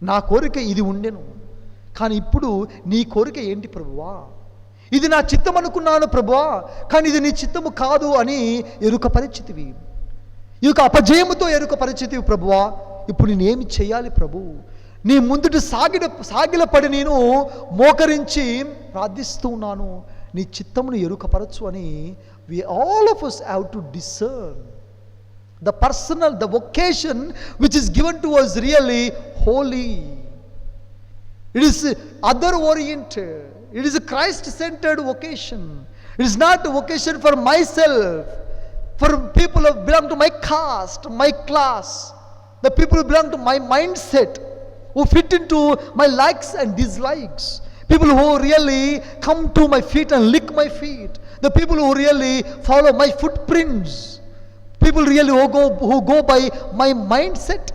A: నా కోరిక ఇది ఉండెను, కానీ ఇప్పుడు నీ కోరిక ఏంటి ప్రభువా? ఇది నా చిత్తం అనుకున్నాను ప్రభువా, కానీ ఇది నీ చిత్తము కాదు అని ఎరుక పరిచితివి. ఈ యొక్క అపజయముతో ఎరుక పరిచితివి ప్రభువా. ఇప్పుడు నేనేమి చేయాలి ప్రభు? నీ ముందుటి సాగిలపడి నేను మోకరించి ప్రార్థిస్తూ ఉన్నాను, నీ చిత్తమును ఎరుకపరచు అని. we all of us have to discern the vocation which is given to us really holy. It is other oriented, it is a Christ centered vocation. It is not a vocation for myself, for people who belong to my caste, my class, the people who belong to my mindset, who fit into my likes and dislikes, people who really come to my feet and lick my feet, the people who really follow my footprints, people really who go by my mindset.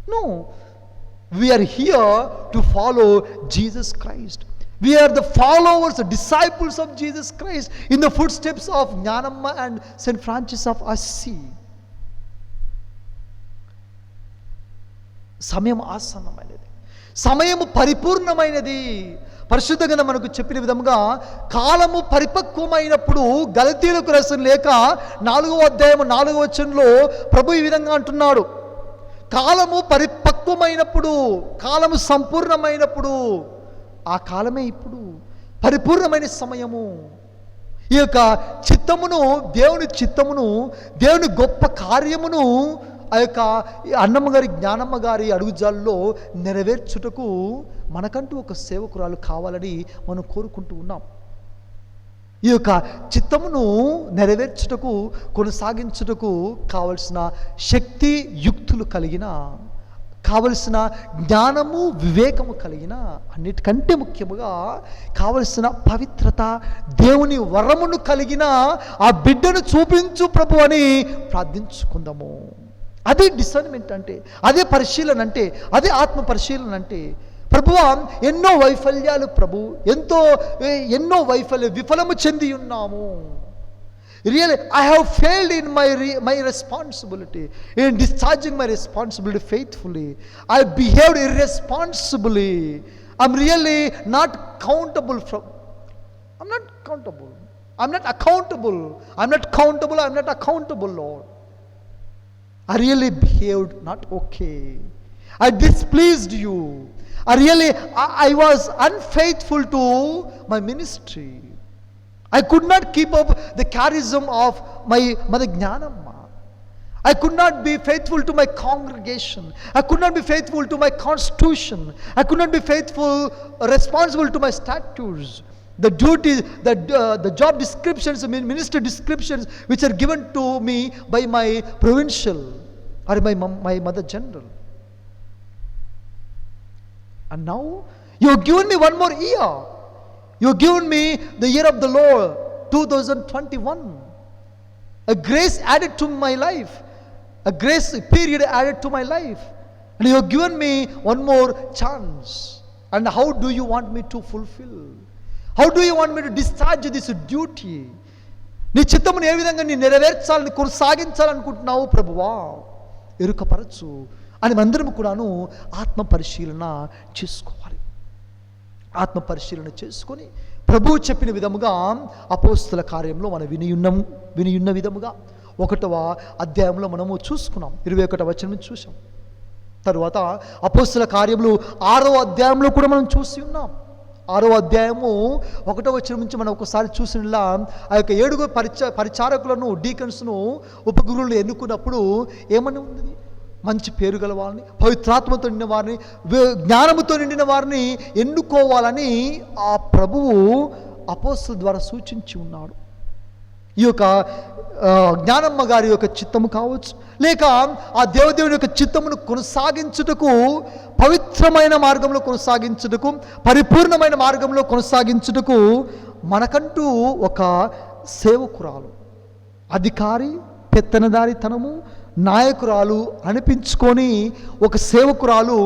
A: No, we are here to follow Jesus Christ. We are the followers, the disciples of Jesus Christ in the footsteps of Jnanamma and St. Francis of Assisi. సమయం ఆసన్నమైనది, సమయము పరిపూర్ణమైనది. పరిశుద్ధ గ్రంథం మనకు చెప్పిన విధంగా కాలము పరిపక్వమైనప్పుడు, గలతీయులకు రాసిన లేఖ 4వ అధ్యాయం 4వ వచనంలో ప్రభు ఈ విధంగా అంటున్నాడు, కాలము పరిపక్వమైనప్పుడు, కాలము సంపూర్ణమైనప్పుడు, ఆ కాలమే ఇప్పుడు పరిపూర్ణమైన సమయము. ఈ యొక్క చిత్తమును, దేవుని చిత్తమును, దేవుని గొప్ప కార్యమును ఆ యొక్క అన్నమ్మ గారి, జ్ఞానమ్మ గారి అడుగుజాల్లో నెరవేర్చుటకు మనకంటూ ఒక సేవకురాలు కావాలని మనం కోరుకుంటూ ఉన్నాం. ఈ యొక్క చిత్తమును నెరవేర్చుటకు, కొనసాగించుటకు కావలసిన శక్తి యుక్తులు కలిగిన, కావలసిన జ్ఞానము వివేకము కలిగిన, అన్నిటికంటే ముఖ్యముగా కావలసిన పవిత్రత, దేవుని వరమును కలిగిన ఆ బిడ్డను చూపించు ప్రభు అని ప్రార్థించుకుందాము. అదే డిసర్న్మెంట్ అంటే, అదే పరిశీలన అంటే, అదే ఆత్మ పరిశీలన అంటే. ప్రభువా, ఎన్నో వైఫల్యాలు ప్రభు, ఎన్నో విఫలము చెంది ఉన్నాము. Really, I have failed in my responsibility, in discharging my responsibility faithfully. I behaved irresponsibly. I'm really not accountable from. I'm not accountable. I'm not accountable. I'm not accountable. I'm not accountable, Lord. I really behaved not okay. I displeased you. I was unfaithful to my ministry. I could not keep up the charism of my Mother Jnanamma. I could not be faithful to my congregation. I could not be faithful to my constitution. I could not be responsible to my statutes. The duties, the job descriptions, ministry descriptions which are given to me by my provincial or my Mother General. And now you have given me one more year. You have given me the year of the Lord 2021, a grace added to my life, a grace period added to my life, and you have given me one more chance. And how do you want me to fulfill? How do you want me to discharge this duty? నీ చిత్తమును ఏ విధంగా నీ నెరవేర్చాలని, కొనసాగించాలనుకుంటున్నావు ప్రభువా, ఎరుకపరచు అని అందరం కూడాను ఆత్మ పరిశీలన చేసుకోవాలి. ఆత్మ పరిశీలన చేసుకొని ప్రభువు చెప్పిన విధముగా అపోస్తల కార్యంలో మనం వినియున్న విధముగా 1వ అధ్యాయంలో మనము చూసుకున్నాం. 21వ వచనం చూసాం. తరువాత అపోస్తల కార్యములు 6వ అధ్యాయంలో కూడా మనం చూసి ఉన్నాం. 6వ అధ్యాయము 1వ వచనం నుంచి మనం ఒకసారి చూసినలా ఆ యొక్క 7 పరిచారకులను, డీకన్స్ను, ఉపగురువులను ఎన్నుకున్నప్పుడు ఏమని ఉంది? మంచి పేరు గల వారిని, పవిత్రాత్మతో నిండిన వారిని, జ్ఞానముతో నిండిన వారిని ఎన్నుకోవాలని ఆ ప్రభువు అపోస్తలుల ద్వారా సూచించి ఉన్నాడు. ఈ యొక్క జ్ఞానమ్మ గారి యొక్క చిత్తము కావచ్చు, లేక ఆ దేవదేవుని యొక్క చిత్తమును కొనసాగించుటకు, పవిత్రమైన మార్గంలో కొనసాగించుటకు, పరిపూర్ణమైన మార్గంలో కొనసాగించుటకు మనకంటూ ఒక సేవకురాలు, అధికారి, పెత్తనదారితనము, నాయకురాలు అనిపించుకొని ఒక సేవకురాలు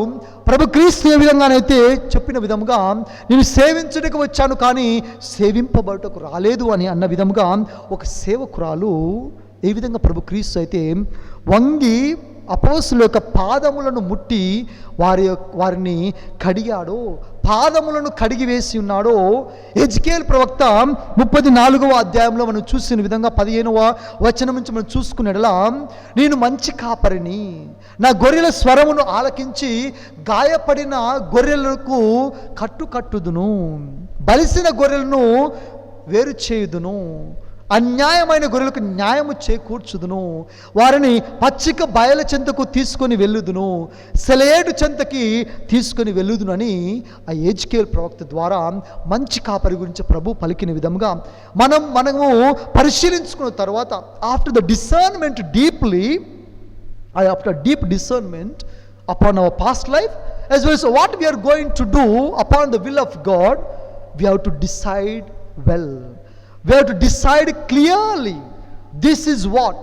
A: ప్రభు క్రీస్తు ఏ విధంగానైతే చెప్పిన విధముగా నేను సేవించడానికి వచ్చాను కానీ సేవింపబడటకు రాలేదు అని అన్న విధముగా ఒక సేవకురాలు ఏ విధంగా ప్రభు క్రీస్తు అయితే వంగి అపోస్తలుల యొక్క పాదములను ముట్టి వారిని కడిగాడో, పాదములను కడిగి వేసి ఉన్నాడో. హెజ్కేలు ప్రవక్త 34వ అధ్యాయంలో మనం చూసిన విధంగా 15వ వచనం నుంచి మనం చూసుకునేలా, నేను మంచి కాపరిని, నా గొర్రెల స్వరమును ఆలకించి గాయపడిన గొర్రెలకు కట్టుదును, బలిసిన గొర్రెలను వేరు చేయుదును, అన్యాయమైన గొర్రెలకు న్యాయము చేకూర్చుదును, వారిని పచ్చిక బయల చెంతకు తీసుకొని వెళ్ళుదును, సెలయేడు చెంతకి తీసుకొని వెళ్ళుదును అని ఆ హెజ్కేలు ప్రవక్త ద్వారా మంచి కాపరి గురించి ప్రభు పలికిన విధంగా మనము పరిశీలించుకున్న తర్వాత, after the discernment deeply, after deep discernment upon our past life as well as what we are going to do upon the will of God, we have to decide well. We have to decide clearly. This is what.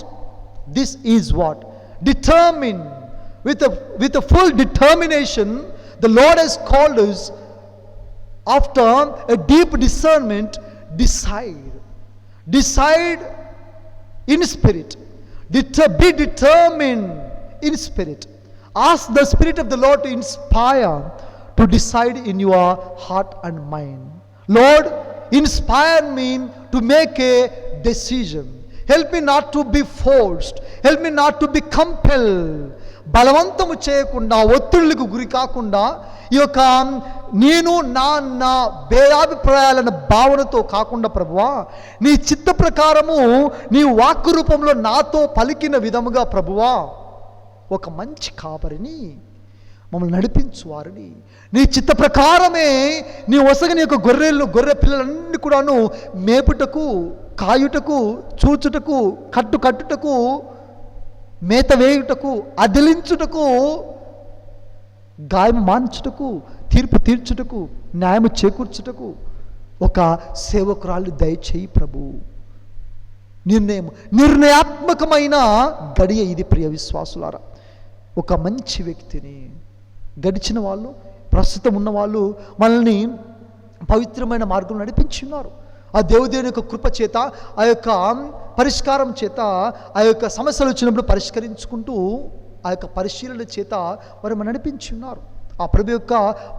A: Determine with a full determination. The Lord has called us after a deep discernment, decide in spirit. Be determined in spirit. Ask the Spirit of the Lord to inspire, to decide in your heart and mind. Lord, inspire me to make a decision. Help me not to be forced. Help me not to be compelled. బలవంతము చేయకుండా, ఒత్తిళ్లకు గురి కాకుండా, ఈ యొక్క నేను నా భేదాభిప్రాయాలన్న భావనతో కాకుండా ప్రభువా, నీ చిత్త ప్రకారము నీ వాక్కు రూపంలో నాతో పలికిన విధముగా ప్రభువా, ఒక మంచి కాపరిని, మమ్మల్ని నడిపించు వారిని, నీ చిత్త ప్రకారమే నీ ఒసగని యొక్క గొర్రె పిల్లలన్నీ కూడాను మేపుటకు, కాయుటకు, చూచుటకు, కట్టుటకు, మేత వేయుటకు, అదిలించుటకు, గాయం మాన్చుటకు, తీర్పు తీర్చుటకు, న్యాయము చేకూర్చుటకు ఒక సేవకురాలు దయచేయి ప్రభు. నిర్ణయాత్మకమైన గడియ ఇది ప్రియ విశ్వాసులారా. ఒక మంచి వ్యక్తిని, గడిచిన వాళ్ళు, ప్రస్తుతం ఉన్న వాళ్ళు మనల్ని పవిత్రమైన మార్గంలో నడిపించున్నారు. ఆ దేవుని యొక్క కృప చేత, ఆ యొక్క పరిష్కారం చేత, ఆ యొక్క సమస్యలు వచ్చినప్పుడు పరిష్కరించుకుంటూ, ఆ యొక్క పరిశీలన చేత వారు మనం నడిపించి ఉన్నారు. ఆ ప్రభు యొక్క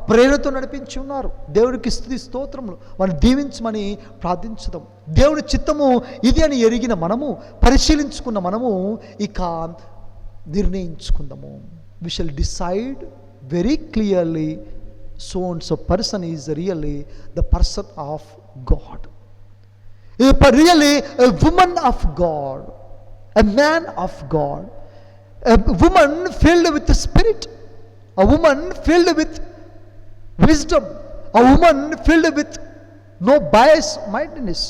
A: ప్రేరణతో నడిపించి ఉన్నారు. దేవుడికి స్తుతి స్తోత్రములు. వారిని దీవించమని ప్రార్థించుదాం. దేవుని చిత్తము ఇది అని ఎరిగిన మనము, పరిశీలించుకున్న మనము ఇక నిర్ణయించుకుందాము. We shall decide very clearly, so and so person is really the person of God, really a woman of God, a man of God, a woman filled with the Spirit, a woman filled with wisdom, a woman filled with no bias mindedness,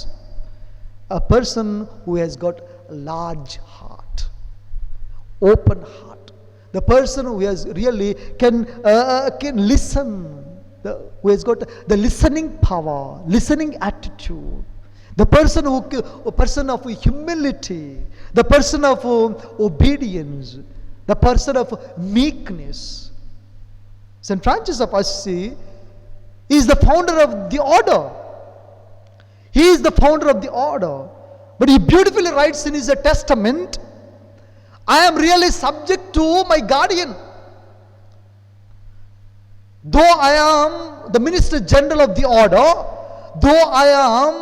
A: a person who has got a large heart, open heart, the person who has really can listen, who has got the listening power, listening attitude, the person of humility, the person of obedience, the person of meekness. St. Francis of Assisi is the founder of the order. He is the founder of the order. But he beautifully writes in his testament, I am really subject to my guardian. Though I am the Minister General of the order, though I am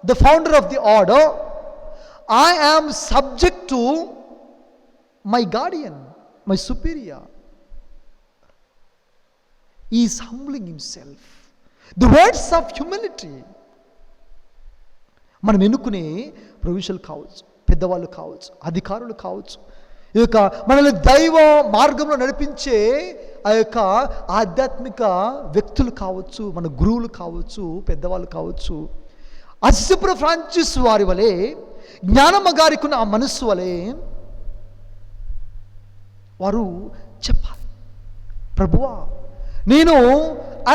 A: the founder of the order, I am subject to my guardian, my superior. He is humbling himself. The words of humility. మనం ఎన్నుకునే ప్రొవిషన్లు కావచ్చు, పెద్దవాళ్ళు కావచ్చు, అధికారులు కావచ్చు, ఈ యొక్క మనల్ని దైవ మార్గంలో నడిపించే ఆ యొక్క ఆధ్యాత్మిక వ్యక్తులు కావచ్చు, మన గురువులు కావచ్చు, పెద్దవాళ్ళు కావచ్చు, అసిసిపుర ఫ్రాన్సిస్ వారి వలె, జ్ఞానమ్మ గారికి ఉన్న ఆ మనస్సు వలె వారు చెప్పాలి, ప్రభువా నేను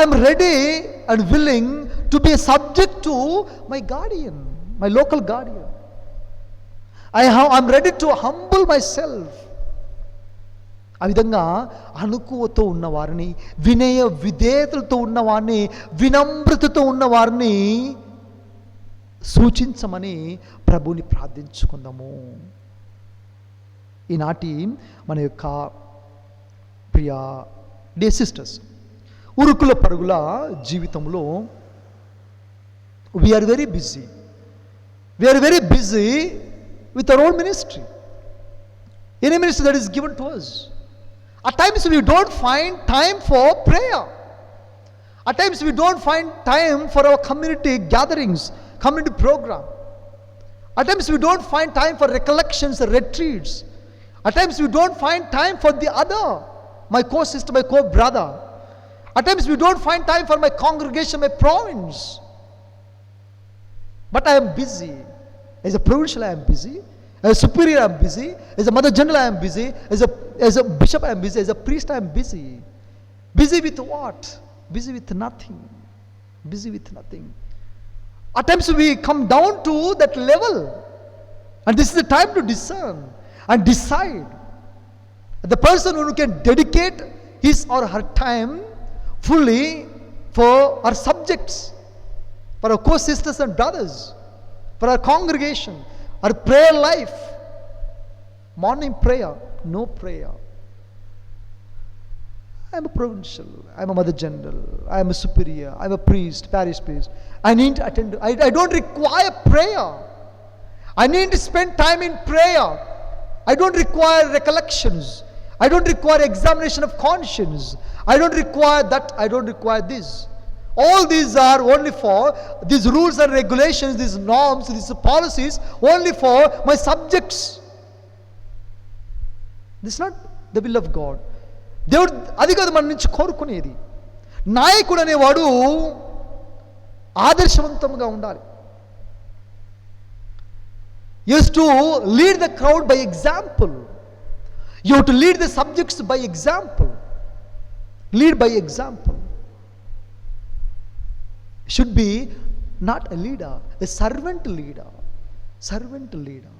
A: I'm ready and willing to be subject to my Guardian, my local Guardian. I'm ready to humble my self. ఆ విధంగా అనుకువతో ఉన్నవారిని, వినయ విధేయతలతో ఉన్నవారిని, వినమ్రతతో ఉన్నవారిని సూచించమని ప్రభుని ప్రార్థించుకుందాము. ఈనాటి మన యొక్క ప్రియ డే సిస్టర్స్, ఉరుకుల పరుగుల జీవితంలో we are very busy. We are very busy with our own ministry, any ministry that is given to us. At times we don't find time for prayer. At times we don't find time for our community gatherings, community program. At times we don't find time for recollections, retreats. At times we don't find time for the other, my co-sister, my co-brother. At times we don't find time for my congregation, my province. But I am busy. As a provincial I am busy, as a superior I am busy, as a mother general I am busy, as a bishop I am busy, as a priest I am busy. Busy with what? Busy with nothing. Busy with nothing. At times we come down to that level, and this is the time to discern and decide. The person who can dedicate his or her time fully for our subjects, for our co-sisters and brothers, for our congregation, our prayer life. Morning prayer, no prayer. I am a provincial, I am a mother general, I am a superior, I am a priest, parish priest. I need to attend. I don't require prayer. I need to spend time in prayer. I don't require recollections. I don't require examination of conscience. I don't require that. I don't require this. All these are only for these rules and regulations, these norms, these policies, only for my subjects. This is not the will of God. దేవుడు అది కాదు మన నుంచి కోరుకునేది. నాయకుడు అనేవాడు ఆదర్శవంతంగా ఉండాలి. You have to lead the crowd by example. You have to lead the subjects by example. Lead by example. Should be not a leader, a servant leader. Servant leader.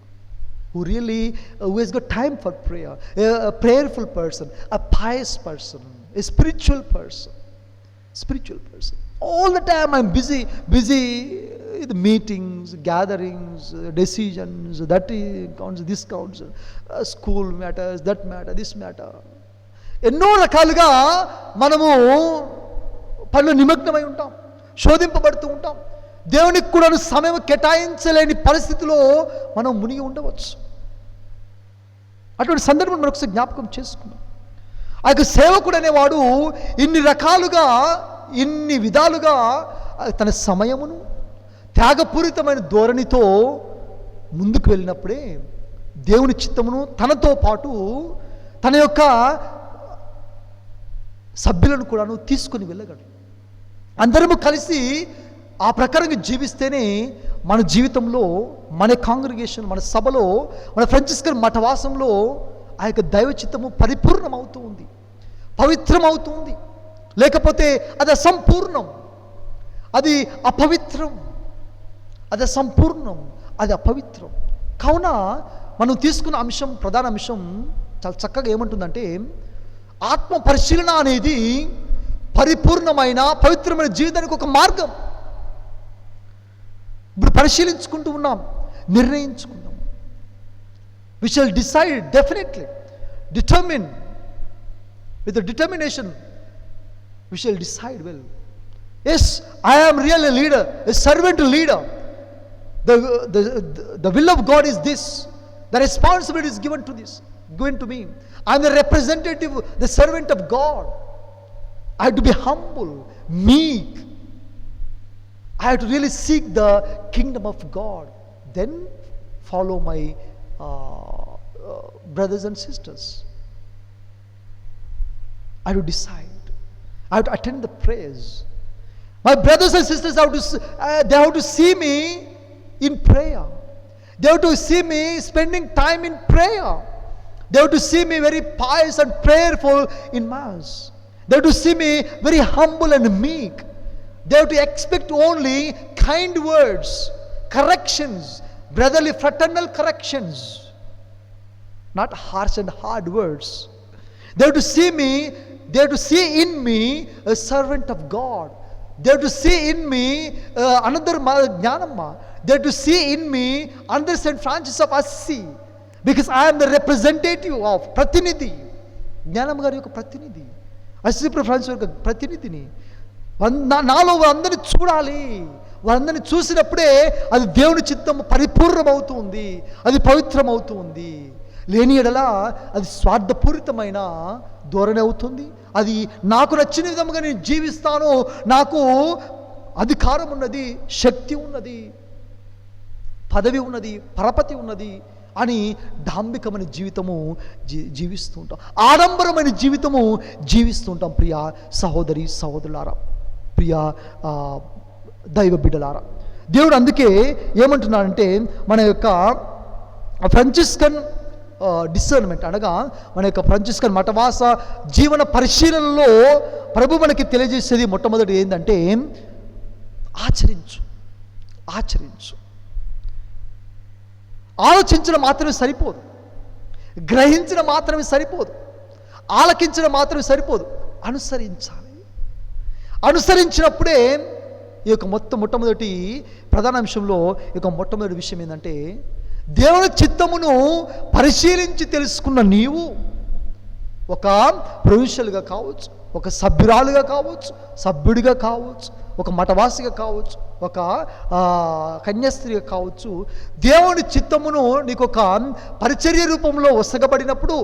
A: Who has got time for prayer, a prayerful person, a pious person, a spiritual person. All the time I'm busy with meetings, gatherings, decisions, that counts, this counts, school matters, that matter, this matter. ఎన్నో రకాలుగా మనము పనులు నిమగ్నమై ఉంటాం, శోధింపబడుతూ ఉంటాం. దేవునికి కూడా సమయం కేటాయించలేని పరిస్థితిలో మనం మునిగి ఉండవచ్చు. అటువంటి సందర్భం మరొకసారి జ్ఞాపకం చేసుకున్నాం. ఆ యొక్క సేవకుడు అనేవాడు ఇన్ని రకాలుగా, ఇన్ని విధాలుగా తన సమయమును త్యాగపూరితమైన ధోరణితో ముందుకు వెళ్ళినప్పుడే దేవుని చిత్తమును తనతో పాటు తన యొక్క సభ్యులను కూడాను తీసుకుని వెళ్ళగలడు. అందరము కలిసి ఆ ప్రకారంగా జీవిస్తేనే మన జీవితంలో, మన కాంగ్రిగేషన్, మన సభలో, మన ఫ్రాన్సిస్కన్ మఠవాసంలో ఆ యొక్క దైవ చిత్తము పరిపూర్ణమవుతూ ఉంది, పవిత్రమవుతుంది. లేకపోతే అది అసంపూర్ణం, అది అపవిత్రం, అది అసంపూర్ణం, అది అపవిత్రం. కావున మనం తీసుకున్న అంశం, ప్రధాన అంశం చాలా చక్కగా ఏమంటుందంటే, ఆత్మ పరిశీలన అనేది పరిపూర్ణమైన పవిత్రమైన జీవితానికి ఒక మార్గం. ఇప్పుడు పరిశీలించుకుంటూ ఉన్నాం, నిర్ణయించుకున్నాం. We shall decide definitely, determine with the determination. We shall decide well. Yes, I am really a leader, a servant leader. The will of God is this. The responsibility is given to me. I am the representative, the servant of God. I have to be humble, meek. I have to really seek the kingdom of God. Then follow my brothers and sisters. I have to decide. I have to attend the prayers. My brothers and sisters they have to see me in prayer. They have to see me spending time in prayer. They have to see me very pious and prayerful in Mass. They have to see me very humble and meek. They have to expect only kind words, corrections, brotherly fraternal corrections, not harsh and hard words. They have to see me, they have to see in me a servant of God. They have to see in me another Jnanamma. They have to see in me another St. Francis of Assisi, because I am the representative of Pratinidhi. Jnanamma గారి యొక్క ప్రతినిధి, Assisi Francis యొక్క ప్రతినిధిని. నాలో అందరిని చూడాలి. వారందరిని చూసినప్పుడే అది దేవుని చిత్తం పరిపూర్ణమవుతుంది, అది పవిత్రమవుతుంది. లేని ఎడల అది స్వార్థపూరితమైన ధోరణి అవుతుంది. అది నాకు నచ్చిన విధంగా నేను జీవిస్తాను, నాకు అధికారం ఉన్నది, శక్తి ఉన్నది, పదవి ఉన్నది, పరపతి ఉన్నది అని డాంబికమైన జీవితము జీవిస్తూ ఉంటాం, ఆడంబరమైన జీవితము జీవిస్తూ ఉంటాం. ప్రియ సహోదరి సహోదరులారా, ప్రియ దైవ బిడ్డలారా, దేవుడు అందుకే ఏమంటున్నాడంటే, మన యొక్క ఫ్రాన్సిస్కన్ డిసర్న్మెంట్ అనగా మన యొక్క ఫ్రాన్సిస్కన్ మఠవాస జీవన పరిశీలనలో ప్రభు మనకి తెలియజేసేది మొట్టమొదటి ఏంటంటే, ఆచరించు. ఆలోచించడం మాత్రమే సరిపోదు, గ్రహించడం మాత్రమే సరిపోదు, ఆలకించడం మాత్రమే సరిపోదు, అనుసరించాలి. అనుసరించినప్పుడే ఈ యొక్క మొట్టమొదటి ప్రధాన అంశంలో ఈ యొక్క మొట్టమొదటి విషయం ఏంటంటే, దేవుని చిత్తమును పరిశీలించి తెలుసుకున్న నీవు ఒక ప్రొవిన్షియల్గా కావచ్చు, ఒక సభ్యురాలుగా కావచ్చు, సభ్యుడిగా కావచ్చు, ఒక మఠవాసిగా కావచ్చు, ఒక కన్యాస్త్రీగా కావచ్చు, దేవుని చిత్తమును నీకు ఒక పరిచర్య రూపంలో వసగబడినప్పుడు,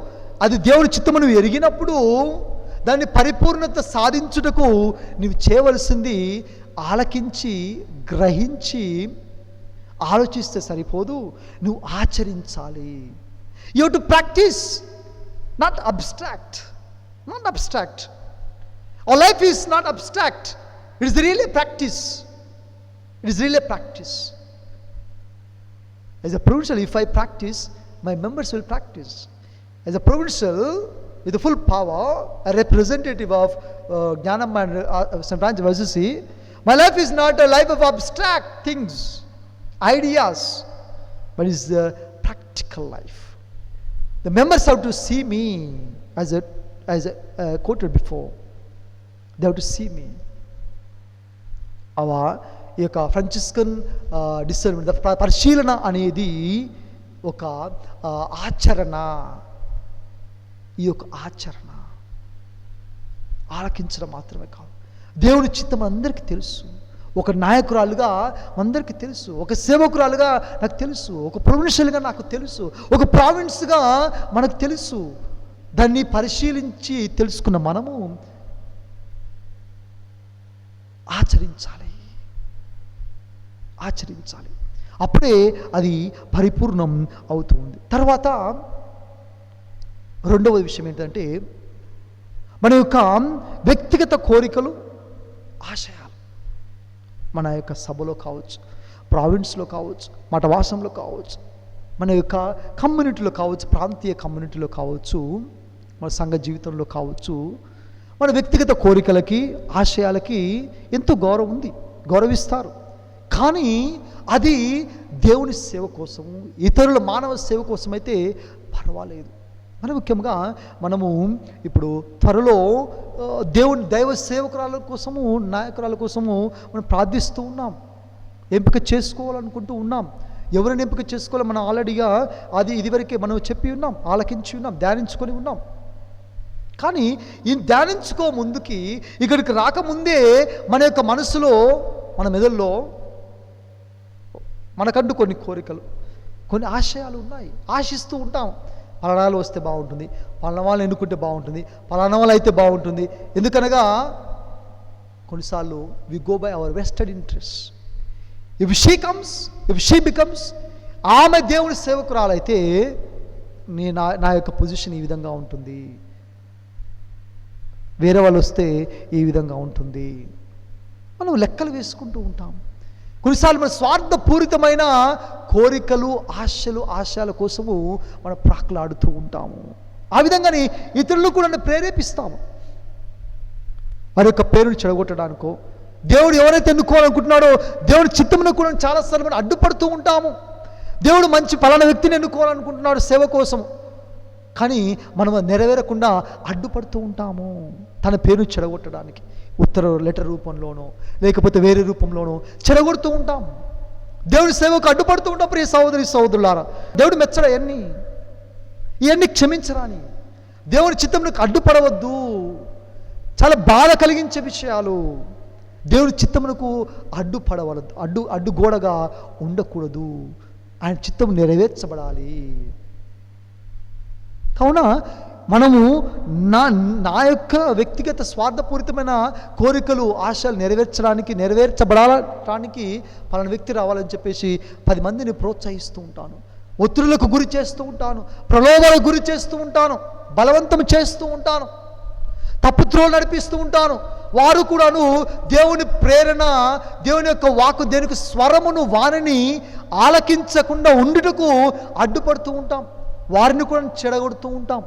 A: అది దేవుని చిత్తమును ఎరిగినప్పుడు, దాన్ని పరిపూర్ణత సాధించుటకు నీవు చేయవలసింది ఆలకించి గ్రహించి ఆలోచిస్తే సరిపోదు, నువ్వు ఆచరించాలి. You to practice, not abstract. Our life is not abstract. It is really a practice. As a provincial, if I practice, my members will practice. As a provincial, with the full power, a representative of Jnanam and St. Francis of Assisi, my life is not a life of abstract things, ideas, but it's the practical life. The members have to see me, as I quoted before. They have to see me. ఈ యొక్క Franciscan discernment, పరిశీలన అనేది ఒక ఆచరణ. ఈ యొక్క ఆచరణ ఆలకించడం మాత్రమే కాదు, దేవుని చిత్తం అందరికీ తెలుసు. ఒక నాయకురాలుగా అందరికీ తెలుసు, ఒక సేవకురాలుగా నాకు తెలుసు, ఒక ప్రొవిన్షియల్గా నాకు తెలుసు, ఒక ప్రావిన్స్గా మనకు తెలుసు. దాన్ని పరిశీలించి తెలుసుకున్న మనము ఆచరించాలి. అప్పుడే అది పరిపూర్ణం అవుతుంది. తర్వాత రెండవ విషయం ఏంటంటే, మన యొక్క వ్యక్తిగత కోరికలు, ఆశయాలు, మన యొక్క సభలో కావచ్చు, ప్రావిన్స్లో కావచ్చు, మఠవాసంలో కావచ్చు, మన యొక్క కమ్యూనిటీలో కావచ్చు, ప్రాంతీయ కమ్యూనిటీలో కావచ్చు, మన సంఘ జీవితంలో కావచ్చు, మన వ్యక్తిగత కోరికలకి, ఆశయాలకి ఎంతో గౌరవం ఉంది, గౌరవిస్తారు. కానీ అది దేవుని సేవ కోసము, ఇతరుల మానవ సేవ కోసం అయితే పర్వాలేదు. మరి ముఖ్యంగా మనము ఇప్పుడు త్వరలో దైవ సేవకురాల కోసము, నాయకురాల కోసము మనం ప్రార్థిస్తూ ఉన్నాం, ఎంపిక చేసుకోవాలనుకుంటూ ఉన్నాం. ఎవరిని ఎంపిక చేసుకోవాలో మనం ఆల్రెడీగా ఇదివరకే మనం చెప్పి ఉన్నాం, ఆలకించి ఉన్నాం, ధ్యానించుకొని ఉన్నాం. కానీ ఈ ధ్యానించుకో ముందుకి, ఇక్కడికి రాకముందే మన యొక్క మనసులో, మన మెదడులో మనకంటూ కొన్ని కోరికలు, కొన్ని ఆశయాలు ఉన్నాయి. ఆశిస్తూ ఉంటాం, పలానాలు వస్తే బాగుంటుంది, పలానా వాళ్ళు ఎన్నుకుంటే బాగుంటుంది, పలానా వాళ్ళు అయితే బాగుంటుంది. ఎందుకనగా కొన్నిసార్లు we go by our vested interest. If she becomes, ఆమె దేవుని సేవకురాలైతే నా యొక్క పొజిషన్ ఈ విధంగా ఉంటుంది, వేరే వాళ్ళు వస్తే ఈ విధంగా ఉంటుంది. మనం లెక్కలు వేసుకుంటూ ఉంటాం. కొన్నిసార్లు మన స్వార్థపూరితమైన కోరికలు, ఆశయాల కోసము మనం ప్రాకులాడుతూ ఉంటాము. ఆ విధంగానే ఇతరులు కూడా ప్రేరేపిస్తాము. వారి యొక్క పేరుని చెడగొట్టడానికో, దేవుడు ఎవరైతే ఎన్నుకోవాలనుకుంటున్నాడో దేవుడి చిత్తమును కూడా చాలాసార్లు మనం అడ్డుపడుతూ ఉంటాము. దేవుడు మంచి పలానా వ్యక్తిని ఎన్నుకోవాలనుకుంటున్నాడు సేవ కోసము, కానీ మనం నెరవేరకుండా అడ్డుపడుతూ ఉంటాము. తన పేరును చెడగొట్టడానికి లెటర్ రూపంలోనో లేకపోతే వేరే రూపంలోనో చెడగొడుతూ ఉంటాం. దేవుడి సేవకు అడ్డుపడుతూ ఉంటాం. ప్రియ సహోదరులారా, దేవుడు మెచ్చడ ఇవన్నీ క్షమించరాని, దేవుని చిత్తమునకు అడ్డుపడవద్దు. చాలా బాధ కలిగించే విషయాలు. దేవుని చిత్తమునకు అడ్డుపడవలదు, అడ్డుగోడగా ఉండకూడదు. ఆయన చిత్తం నెరవేర్చబడాలి. కావున మనము నా యొక్క వ్యక్తిగత స్వార్థపూరితమైన కోరికలు, ఆశలు నెరవేర్చబడటానికి పలానా వ్యక్తి రావాలని చెప్పేసి 10 మందిని ప్రోత్సహిస్తూ ఉంటాను, ఒత్తిడులకు గురి చేస్తూ ఉంటాను, ప్రలోభాలకు గురి చేస్తూ ఉంటాను, బలవంతం చేస్తూ ఉంటాను, తప్పుత్రోలు నడిపిస్తూ ఉంటాను. వారు కూడాను దేవుని ప్రేరణ, దేవుని యొక్క వాక్కు, దేవుని స్వరమును, వారిని ఆలకించకుండా ఉండుటకు అడ్డుపడుతూ ఉంటాం. వారిని కూడా చెడగొడుతూ ఉంటాం.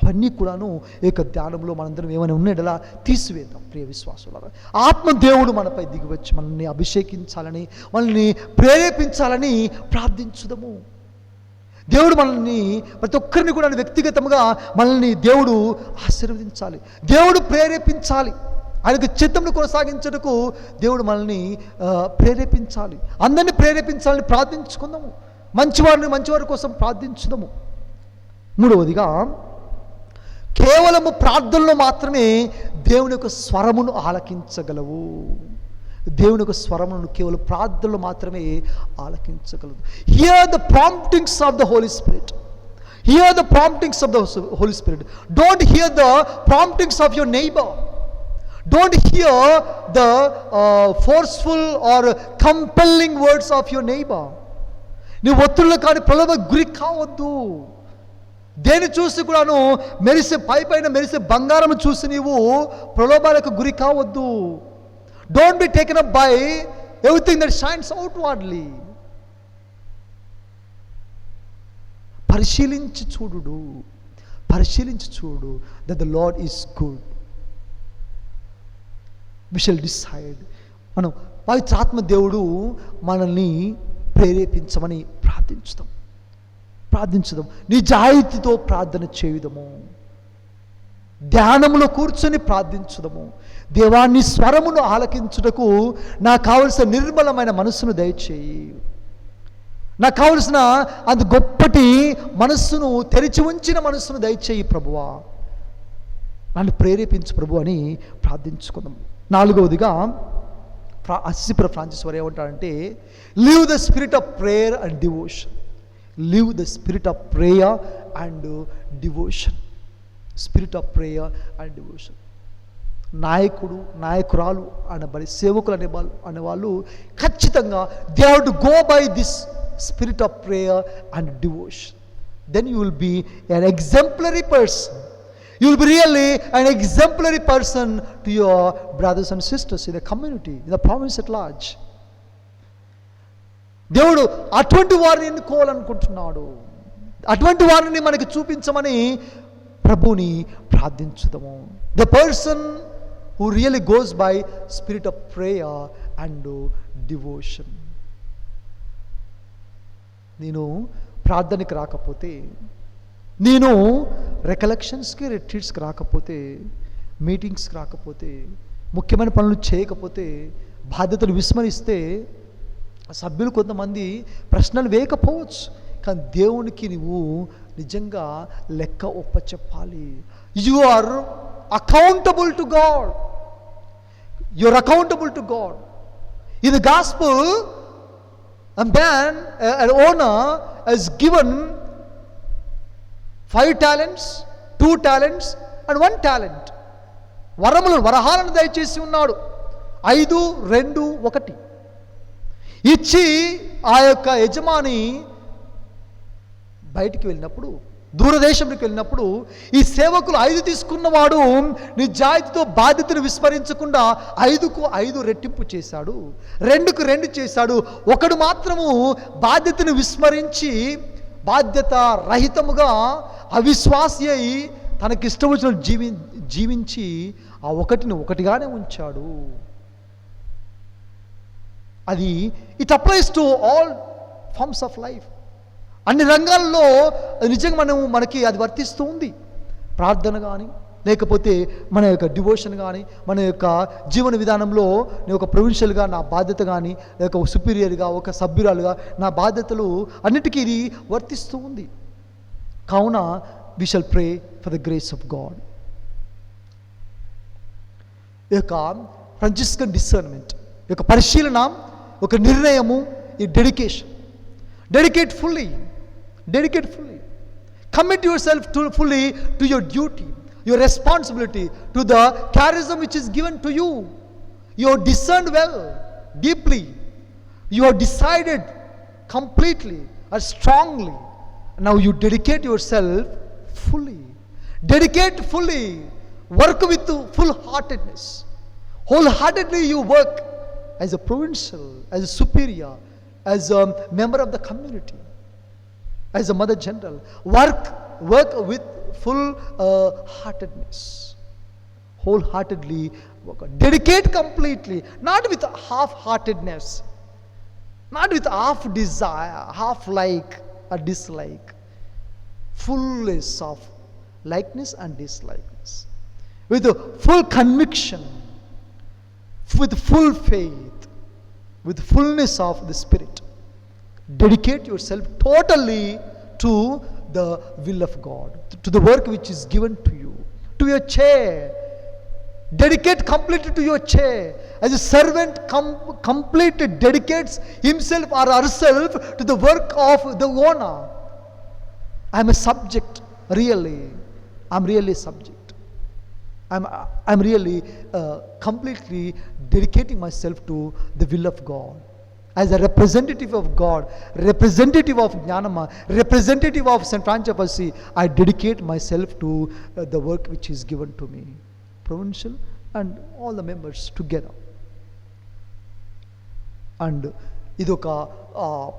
A: అవన్నీ కూడాను ఈ యొక్క ధ్యానంలో మనందరం ఏమైనా ఉన్నాడలా తీసివేద్దాం. ప్రియ విశ్వాసులారా, ఆత్మదేవుడు మనపై దిగివచ్చి మనల్ని అభిషేకించాలని, మనల్ని ప్రేరేపించాలని ప్రార్థించుదాము. దేవుడు మనల్ని ప్రతి ఒక్కరిని కూడా వ్యక్తిగతంగా మనల్ని దేవుడు ఆశీర్వదించాలి, దేవుడు ప్రేరేపించాలి. ఆయనకు చిత్తమును కొనసాగించుటకు దేవుడు మనల్ని ప్రేరేపించాలి. అందరినీ ప్రేరేపించాలని ప్రార్థించుకుందాము. మంచివారి కోసం ప్రార్థించుదాము. మూడవదిగా, కేవలము ప్రార్థనలో మాత్రమే దేవుని యొక్క స్వరమును ఆలకించగలవు. దేవుని యొక్క స్వరమును కేవలం ప్రార్థనలో మాత్రమే ఆలకించగలదు. Hear the promptings of the Holy Spirit. Hear the promptings of the Holy Spirit. Don't hear the promptings of your neighbour. Don't hear the forceful or compelling words of your neighbor. నీ ఒత్తిళ్ళు కానీ ప్రలోభ గురి కావద్దు. దేని చూసి కూడాను పైన మెరిసే బంగారం చూసి నీవు ప్రలోభాలకు గురి కావద్దు. Don't be taken up by everything that shines outwardly. పరిశీలించి చూడు that the Lord is good. We shall decide. మనం పవిత్రాత్మ దేవుడు మనల్ని ప్రేరేపించమని ప్రార్థించుదాం. నిజాయితీతో ప్రార్థన చేయుదము. ధ్యానములో కూర్చొని ప్రార్థించుదము. దేవాన్ని స్వరమును ఆలకించుటకు నాకు కావలసిన నిర్మలమైన మనస్సును దయచేయి. నాకు కావలసిన అంత గొప్పటి మనస్సును, తెరిచి ఉంచిన మనస్సును దయచేయి ప్రభువా. నన్ను ప్రేరేపించు ప్రభు అని ప్రార్థించుకుందాం. నాలుగవదిగా, అసిసిపుర ఫ్రాన్సిస్ వారు ఏమంటారంటే, live the spirit of prayer and devotion. Live the spirit of prayer and devotion. Spirit of prayer and devotion. నాయకురాలు అనబడి సేవకులు అనేవాళ్ళు ఖచ్చితంగా they have to go by this spirit of prayer and devotion. Then you will be an exemplary person. You will be really an exemplary person to your brothers and sisters in the community, in the province at large. దేవుడు అటువంటి వారిని ఎన్నుకోవాలనుకుంటున్నాడు. అటువంటి వారిని మనకి చూపించమని ప్రభువుని ప్రార్థించుదాము. The person who really goes by spirit of prayer and devotion. నేను ప్రార్థనకి రాకపోతే, నేను రికలెక్షన్స్కి, రిట్రీట్స్కి రాకపోతే, మీటింగ్స్కి రాకపోతే, ముఖ్యమైన పనులు చేయకపోతే, బాధ్యతలు విస్మరిస్తే, సభ్యులు కొంతమంది ప్రశ్నలు వేయకపోవచ్చు. కానీ దేవునికి నువ్వు నిజంగా లెక్క ఒప్పచెప్పాలి. You are accountable to God. You are accountable to God. In the gospel a man, an owner has given 5 talents, 2 talents and 1 talent. వరహాలను దయచేసి ఉన్నాడు. 5, 2, 1 ఇచ్చి ఆ యొక్క యజమాని బయటికి వెళ్ళినప్పుడు, దూరదేశంలోకి వెళ్ళినప్పుడు, ఈ సేవకులు 5 తీసుకున్నవాడు నిజాయితీతో బాధ్యతను విస్మరించకుండా 5కు 5 రెట్టింపు చేశాడు, 2కు 2 చేశాడు. ఒకడు మాత్రము బాధ్యతను విస్మరించి బాధ్యత రహితముగా అవిశ్వాసి అయి తనకిష్టం వచ్చిన జీవించి ఆ 1ని 1గానే ఉంచాడు. అది it applies to all forms of life. అన్ని రంగాల్లో నిజంగా మనకి అది వర్తిస్తూ ఉంది. ప్రార్థన కానీ, లేకపోతే మన యొక్క డివోషన్ కానీ, మన యొక్క జీవన విధానంలో నేను ఒక ప్రొవిన్షియల్గా నా బాధ్యత కానీ, లేక ఒక సుపీరియర్గా, ఒక సభ్యురాలుగా నా బాధ్యతలు అన్నిటికీ ఇది వర్తిస్తూ ఉంది. కావున we shall pray for the grace of God. ఈ యొక్క ఫ్రాంచిస్కన్ డిసర్న్మెంట్, ఈ యొక్క పరిశీలన, ఒక నిర్ణయము, ఈ dedication. Dedicate fully. Commit yourself fully to your duty, your responsibility, to the charism which is given to you. You have discerned well, deeply. You have decided completely or strongly. Now you dedicate yourself fully. Dedicate fully. Work with full-heartedness. Wholeheartedly you work as a provincial, as a superior, as a member of the community, as a mother general. Work with full heartedness. Wholeheartedly work. Dedicate completely, not with half-heartedness, not with half desire, half like. a dislike. Fullness of likeness and dislikeness. With full conviction, with full faith, with fullness of the Spirit. Dedicate yourself totally to the will of God, to the work which is given to you, to your chair. Dedicate completely to your chair. As a servant completely dedicates himself or herself to the work of the owner. I am a subject, really. I am really a subject. I'm really completely dedicating myself to the will of God. As a representative of God, representative of Jnanama, representative of St. Francis of Assisi, I dedicate myself to the work which is given to me. Provincial and all the members together. And ఇదొక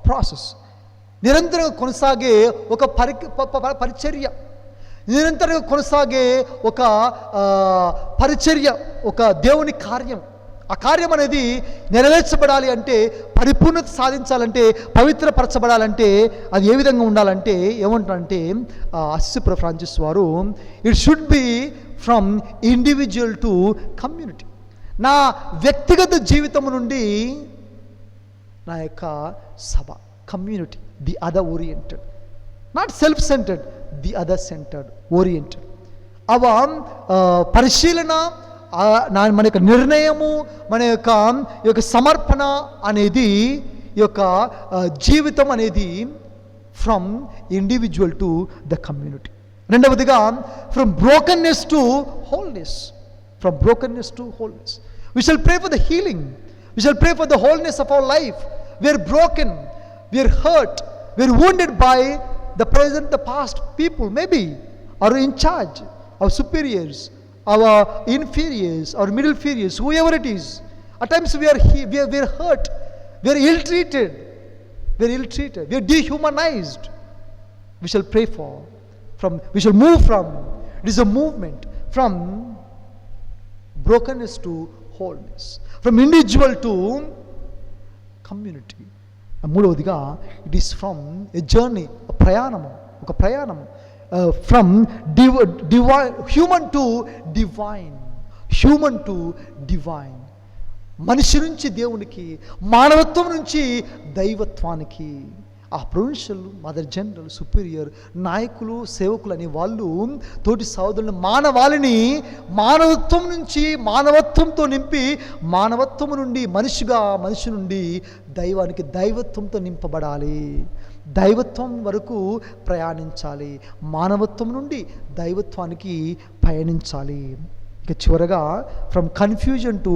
A: process, నిరంతరంగా కొనసాగే ఒక పరిచర్య, నిరంతరంగా కొనసాగే ఒక పరిచర్య, ఒక దేవుని కార్యం. ఆ కార్యం అనేది నెరవేర్చబడాలి అంటే, పరిపూర్ణత సాధించాలంటే, పవిత్రపరచబడాలంటే అది ఏ విధంగా ఉండాలంటే ఏమంటారంటే అసిసి ఫ్రాన్సిస్ వారు, it should be from individual to community. నా వ్యక్తిగత జీవితం నుండి నా యొక్క సభ, community, the other oriented, not self centred, the other centred, oriented. అవ పరిశీలన, మన యొక్క నిర్ణయము, మన యొక్క సమర్పణ అనేది, ఈ యొక్క జీవితం అనేది from individual to the community. రెండవదిగా from brokenness to wholeness. From brokenness to wholeness. We shall pray for the healing. We shall pray for the wholeness of our life. We are broken. We are hurt. We are wounded by the present, the past people, maybe, or in charge, our superiors, our inferiors, our middle inferiors, whoever it is. At times we are hurt. We are ill-treated. We are ill-treated. We are dehumanized. We shall pray for. We shall move from. It is a movement from brokenness to wholeness, from individual to community. మూడవదిగా it is from a journey, ప్రయాణము, ఒక ప్రయాణము, from human to divine, human to divine. మనిషి నుంచి దేవునికి, మానవత్వం నుంచి దైవత్వానికి. ఆ ప్రొవిన్షియల్, మదర్ జనరల్, సుపీరియర్, నాయకులు, సేవకులు అనే వాళ్ళు తోటి సోదరులను, మానవాళిని మానవత్వం నుంచి మానవత్వంతో నింపి, మానవత్వం నుండి మనిషి నుండి దైవానికి, దైవత్వంతో నింపబడాలి. దైవత్వం వరకు ప్రయాణించాలి, మానవత్వం నుండి దైవత్వానికి పయనించాలి. ఇక చివరగా ఫ్రమ్ కన్ఫ్యూజన్ టు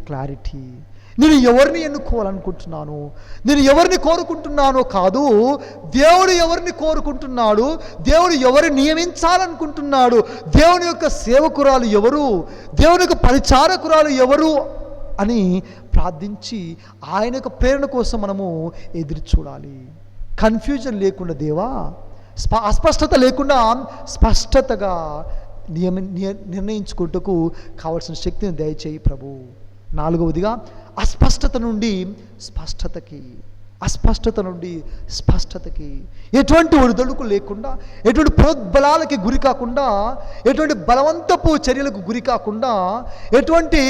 A: క్లారిటీ. నేను ఎవరిని ఎన్నుకోవాలనుకుంటున్నాను, నేను ఎవరిని కోరుకుంటున్నానో కాదు, దేవుడు ఎవరిని కోరుకుంటున్నాడు, దేవుడు ఎవరిని నియమించాలనుకుంటున్నాడు, దేవుని యొక్క సేవకురాలు ఎవరు, దేవుని యొక్క పరిచారకురాలు ఎవరు అని ప్రార్థించి ఆయన యొక్క ప్రేరణ కోసం మనము ఎదురు చూడాలి. కన్ఫ్యూజన్ లేకుండా, దేవా, అస్పష్టత లేకుండా స్పష్టతగా నిర్ణయించుకుంటూ కావాల్సిన శక్తిని దయచేయి ప్రభు. నాలుగవదిగా అస్పష్టత నుండి స్పష్టతకి, అస్పష్టత నుండి స్పష్టతకి, ఎటువంటి ఒడిదొడుకు లేకుండా, ఎటువంటి ప్రోద్బలాలకి గురి కాకుండా, ఎటువంటి బలవంతపు చర్యలకు గురి కాకుండా, ఎటువంటి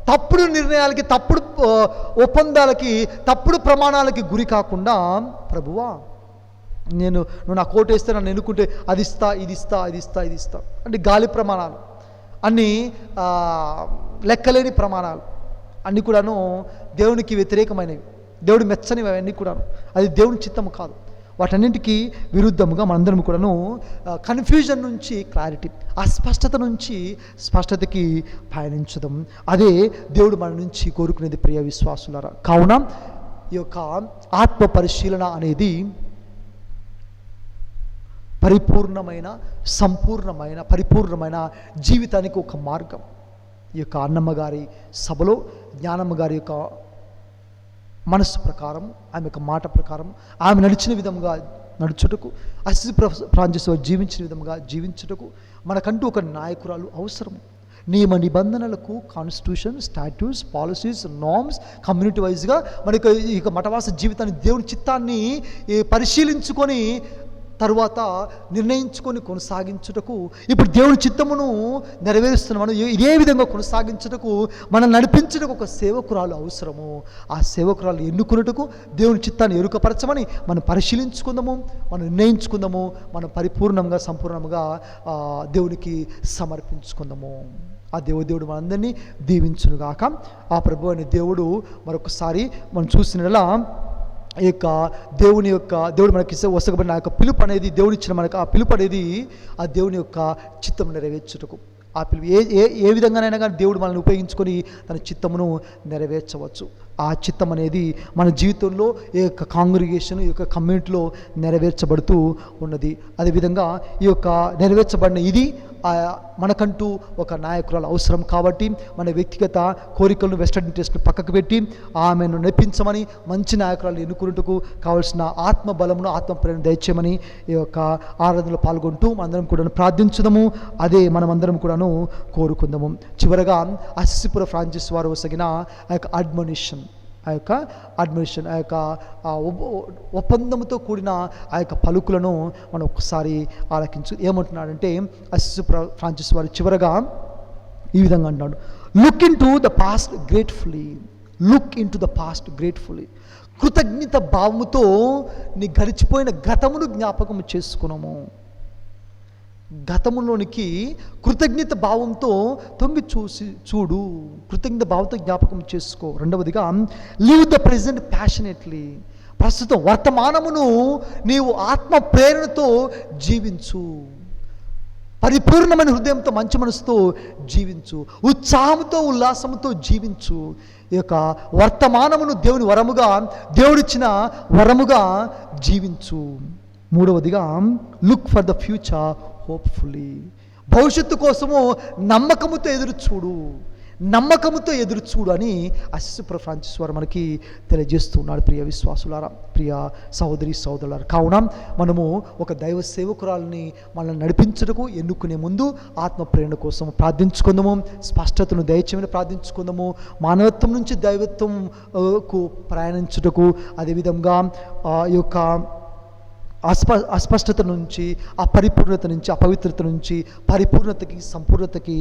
A: తప్పుడు నిర్ణయాలకి, తప్పుడు ఒప్పందాలకి, తప్పుడు ప్రమాణాలకి గురి కాకుండా, ప్రభువా నువ్వు నా కోట వేస్తే, నన్ను ఎన్నుకుంటే అది ఇస్తా, ఇది ఇస్తా, ఇది ఇస్తా, ఇది ఇస్తా అంటే గాలి ప్రమాణాలు, అన్నీ లెక్కలేని ప్రమాణాలు, అన్నీ కూడాను దేవునికి వ్యతిరేకమైనవి, దేవుడు మెచ్చనివి, అవన్నీ కూడాను అది దేవుని చిత్తము కాదు. వాటన్నింటికి విరుద్ధముగా మనందరం కూడాను కన్ఫ్యూజన్ నుంచి క్లారిటీ, అస్పష్టత నుంచి స్పష్టతకి పయనించడం, అదే దేవుడు మన నుంచి కోరుకునేది ప్రియ విశ్వాసులారా. కావున ఈ యొక్క ఆత్మ పరిశీలన అనేది పరిపూర్ణమైన జీవితానికి ఒక మార్గం. ఈ యొక్క అన్నమ్మ గారి సభలో జ్ఞానమ్మ గారి యొక్క మనస్సు ప్రకారం, ఆమె యొక్క మాట ప్రకారం, ఆమె నడిచిన విధంగా నడుచుటకు, అసిసి ఫ్రాన్సిస్ జీవించిన విధంగా జీవించుటకు మనకంటూ ఒక నాయకురాలు అవసరం. నియమ నిబంధనలకు constitution, statutes, policies, norms, community వైజ్గా మనకి ఇక మఠవాస జీవితాన్ని దేవుని చిత్తాన్ని పరిశీలించుకొని తరువాత నిర్ణయించుకొని కొనసాగించుటకు, ఇప్పుడు దేవుని చిత్తమును నెరవేరుస్తున్న మనం ఇదే విధంగా కొనసాగించుటకు, మనం నడిపించుటకు ఒక సేవకురాలు అవసరము. ఆ సేవకురాలు ఎన్నుకున్నట్టుకు దేవుని చిత్తాన్ని ఎరుకపరచమని మనం పరిశీలించుకుందాము, మనం నిర్ణయించుకుందాము, మనం పరిపూర్ణంగా సంపూర్ణంగా దేవునికి సమర్పించుకుందాము. ఆ దేవుడు మనందరినీ దీవించునుగాక. ఆ ప్రభు అనే దేవుడు మరొకసారి మనం చూసినలా ఈ యొక్క దేవుడు మనకి వసగబడిన ఆ యొక్క పిలుపు అనేది, దేవుడు ఇచ్చిన మనకు ఆ పిలుపు అనేది ఆ దేవుని యొక్క చిత్తం నెరవేర్చుటకు, ఆ పిలుపు ఏ విధంగానైనా కానీ దేవుడు మనల్ని ఉపయోగించుకొని తన చిత్తమును నెరవేర్చవచ్చు. ఆ చిత్తం అనేది మన జీవితంలో ఈ యొక్క కాంగ్రిగేషన్, ఈ యొక్క కమ్యూనిటీలో నెరవేర్చబడుతూ ఉన్నది. అదేవిధంగా ఈ యొక్క నెరవేర్చబడిన ఇది మనకంటూ ఒక నాయకురాలు అవసరం కాబట్టి మన వ్యక్తిగత కోరికలను, వెస్టర్న్ ఇంట్రెస్ట్ను పక్కకు పెట్టి ఆమెను నడిపించమని, మంచి నాయకురాలు ఎన్నుకున్నట్టుకు కావాల్సిన ఆత్మ బలమును, ఆత్మ ప్రేరణ దయచేయమని ఈ యొక్క ఆరాధనలో పాల్గొంటూ అందరం కూడా ప్రార్థించుదాము. అదే మనమందరం కూడాను కోరుకుందాము. చివరగా అసిసిపుర ఫ్రాన్సిస్ వారు వసగిన ఆ యొక్క అడ్మోనిషన్, ఆ యొక్క ఒప్పందంతో కూడిన ఆ యొక్క పలుకులను మనం ఒక్కసారి ఆలకించు. ఏమంటున్నాడంటే అసిసి ఫ్రాన్సిస్ వారు చివరగా ఈ విధంగా అంటున్నాడు, look in to the past gratefully, look in to the past gratefully. కృతజ్ఞత భావముతో నీ గడిచిపోయిన గతమును జ్ఞాపకం చేసుకున్నాము. గతములోనికి కృతజ్ఞత భావంతో తొంగి చూడు, కృతజ్ఞత భావంతో జ్ఞాపకం చేసుకో. రెండవదిగా లివ్ ద ప్రెజెంట్ ప్యాషనెట్లీ, ప్రస్తుతం వర్తమానమును నీవు ఆత్మ ప్రేరణతో జీవించు. పరిపూర్ణమైన హృదయంతో, మంచి మనసుతో జీవించు. ఉత్సాహంతో, ఉల్లాసంతో జీవించు. ఈ యొక్క వర్తమానమును దేవుని వరముగా, దేవుడిచ్చిన వరముగా జీవించు. మూడవదిగా look for the future hopefully, భవిష్యత్తు కోసము నమ్మకముతో ఎదురుచూడు అని అసిసిపుర ఫ్రాన్సిస్ వారు మనకి తెలియజేస్తున్నాడు. ప్రియ విశ్వాసులారా, ప్రియ సహోదరి సహోదరులారా, కావున మనము ఒక దైవ సేవకురాలని మనల్ని నడిపించుటకు ఎన్నుకునే ముందు ఆత్మ ప్రేరణ కోసం ప్రార్థించుకుందాము. స్పష్టతను దయచేయమని ప్రార్థించుకుందాము. మానవత్వం నుంచి దైవత్వంకు ప్రయాణించుటకు, అదేవిధంగా ఈ యొక్క అస్పష్టత నుంచి, అపరిపూర్ణత నుంచి, అపవిత్రత నుంచి పరిపూర్ణతకి, సంపూర్ణతకి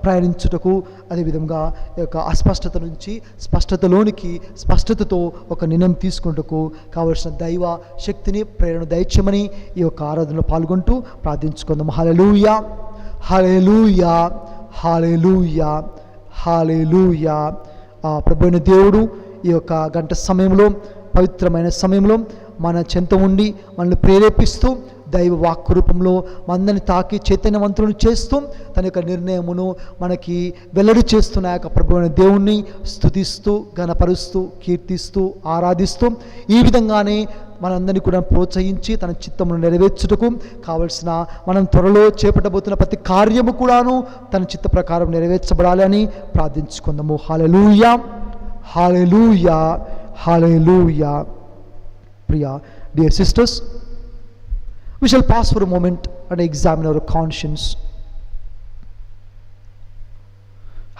A: ప్రయాణించుటకు, అదేవిధంగా ఈ యొక్క అస్పష్టత నుంచి స్పష్టతలోనికి, స్పష్టతతో ఒక నిర్ణయం తీసుకుంటకు కావలసిన దైవ శక్తిని, ప్రేరణ దయచేయమని ఈ యొక్క ఆరాధనలో పాల్గొంటూ ప్రార్థించుకుందాం. హల్లెలూయా, హల్లెలూయా, హల్లెలూయా, హల్లెలూయా. ప్రభువైన దేవుడు ఈ యొక్క గంట సమయంలో, పవిత్రమైన సమయంలో మన చెంత ఉండి మనల్ని ప్రేరేపిస్తూ, దైవ వాక్కు రూపంలో మందని తాకి చైతన్యవంతులను చేస్తూ, తన యొక్క నిర్ణయమును మనకి వెల్లడి చేస్తున్న యొక్క ప్రభువైన దేవుణ్ణి స్తుతిస్తూ, ఘనపరుస్తూ, కీర్తిస్తూ, ఆరాధిస్తూ, ఈ విధంగానే మనందరినీ కూడా ప్రోత్సహించి తన చిత్తమును నెరవేర్చుటకు కావలసిన, మనం త్వరలో చేపట్టబోతున్న ప్రతి కార్యము కూడాను తన చిత్త ప్రకారం నెరవేర్చబడాలి అని ప్రార్థించుకుందాము. హల్లెలూయా, హల్లెలూయా, హల్లెలూయా. Dear sisters, we shall pause for a moment and examine our conscience.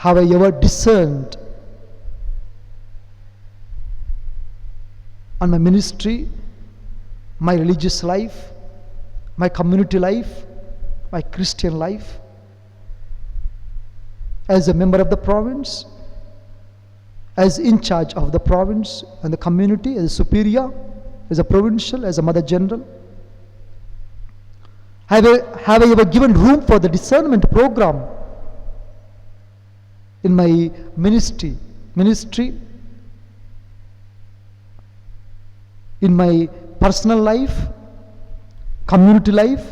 A: Have I ever discerned on my ministry, my religious life, my community life, my Christian life, as a member of the province, as in charge of the province and the community, as a superior, as a provincial, as a mother general? Have I ever given room for the discernment program in my ministry, in my personal life, community life?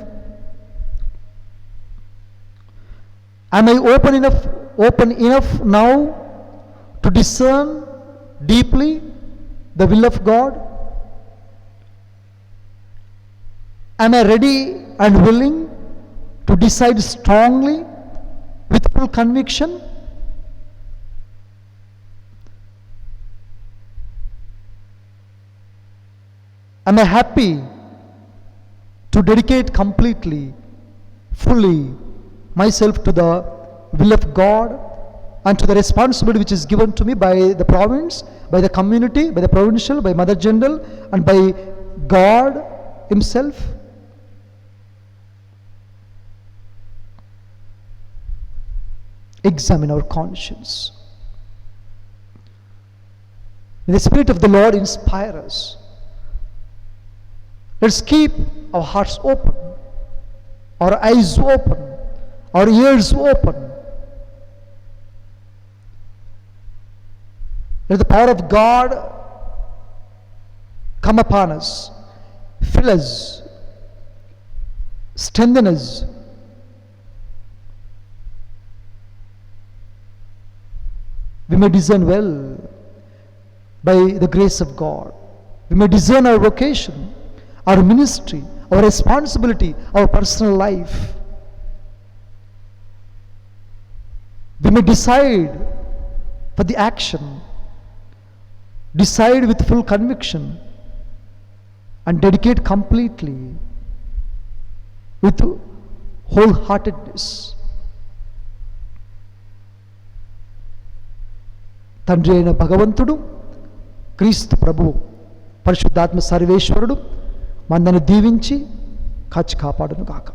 A: Am I open enough now to discern deeply the will of God? Am I ready and willing to decide strongly with full conviction? Am I happy to dedicate completely, fully myself to the will of God and to the responsibility which is given to me by the province, by the community, by the provincial, by Mother General, and by God Himself. Examine our conscience. May the Spirit of the Lord inspire us. Let's keep our hearts open, our eyes open, our ears open. Let the power of God come upon us, fill us, strengthen us. We may discern well by the grace of God. We may discern our vocation, our ministry, our responsibility, our personal life. We may decide for the action, decide with full conviction, and dedicate completely with wholeheartedness. తండ్రి అయిన భగవంతుడు, క్రీస్తు ప్రభువు, పరిశుద్ధాత్మ సర్వేశ్వరుడు మందను దీవించి కాచి కాపాడును గాక.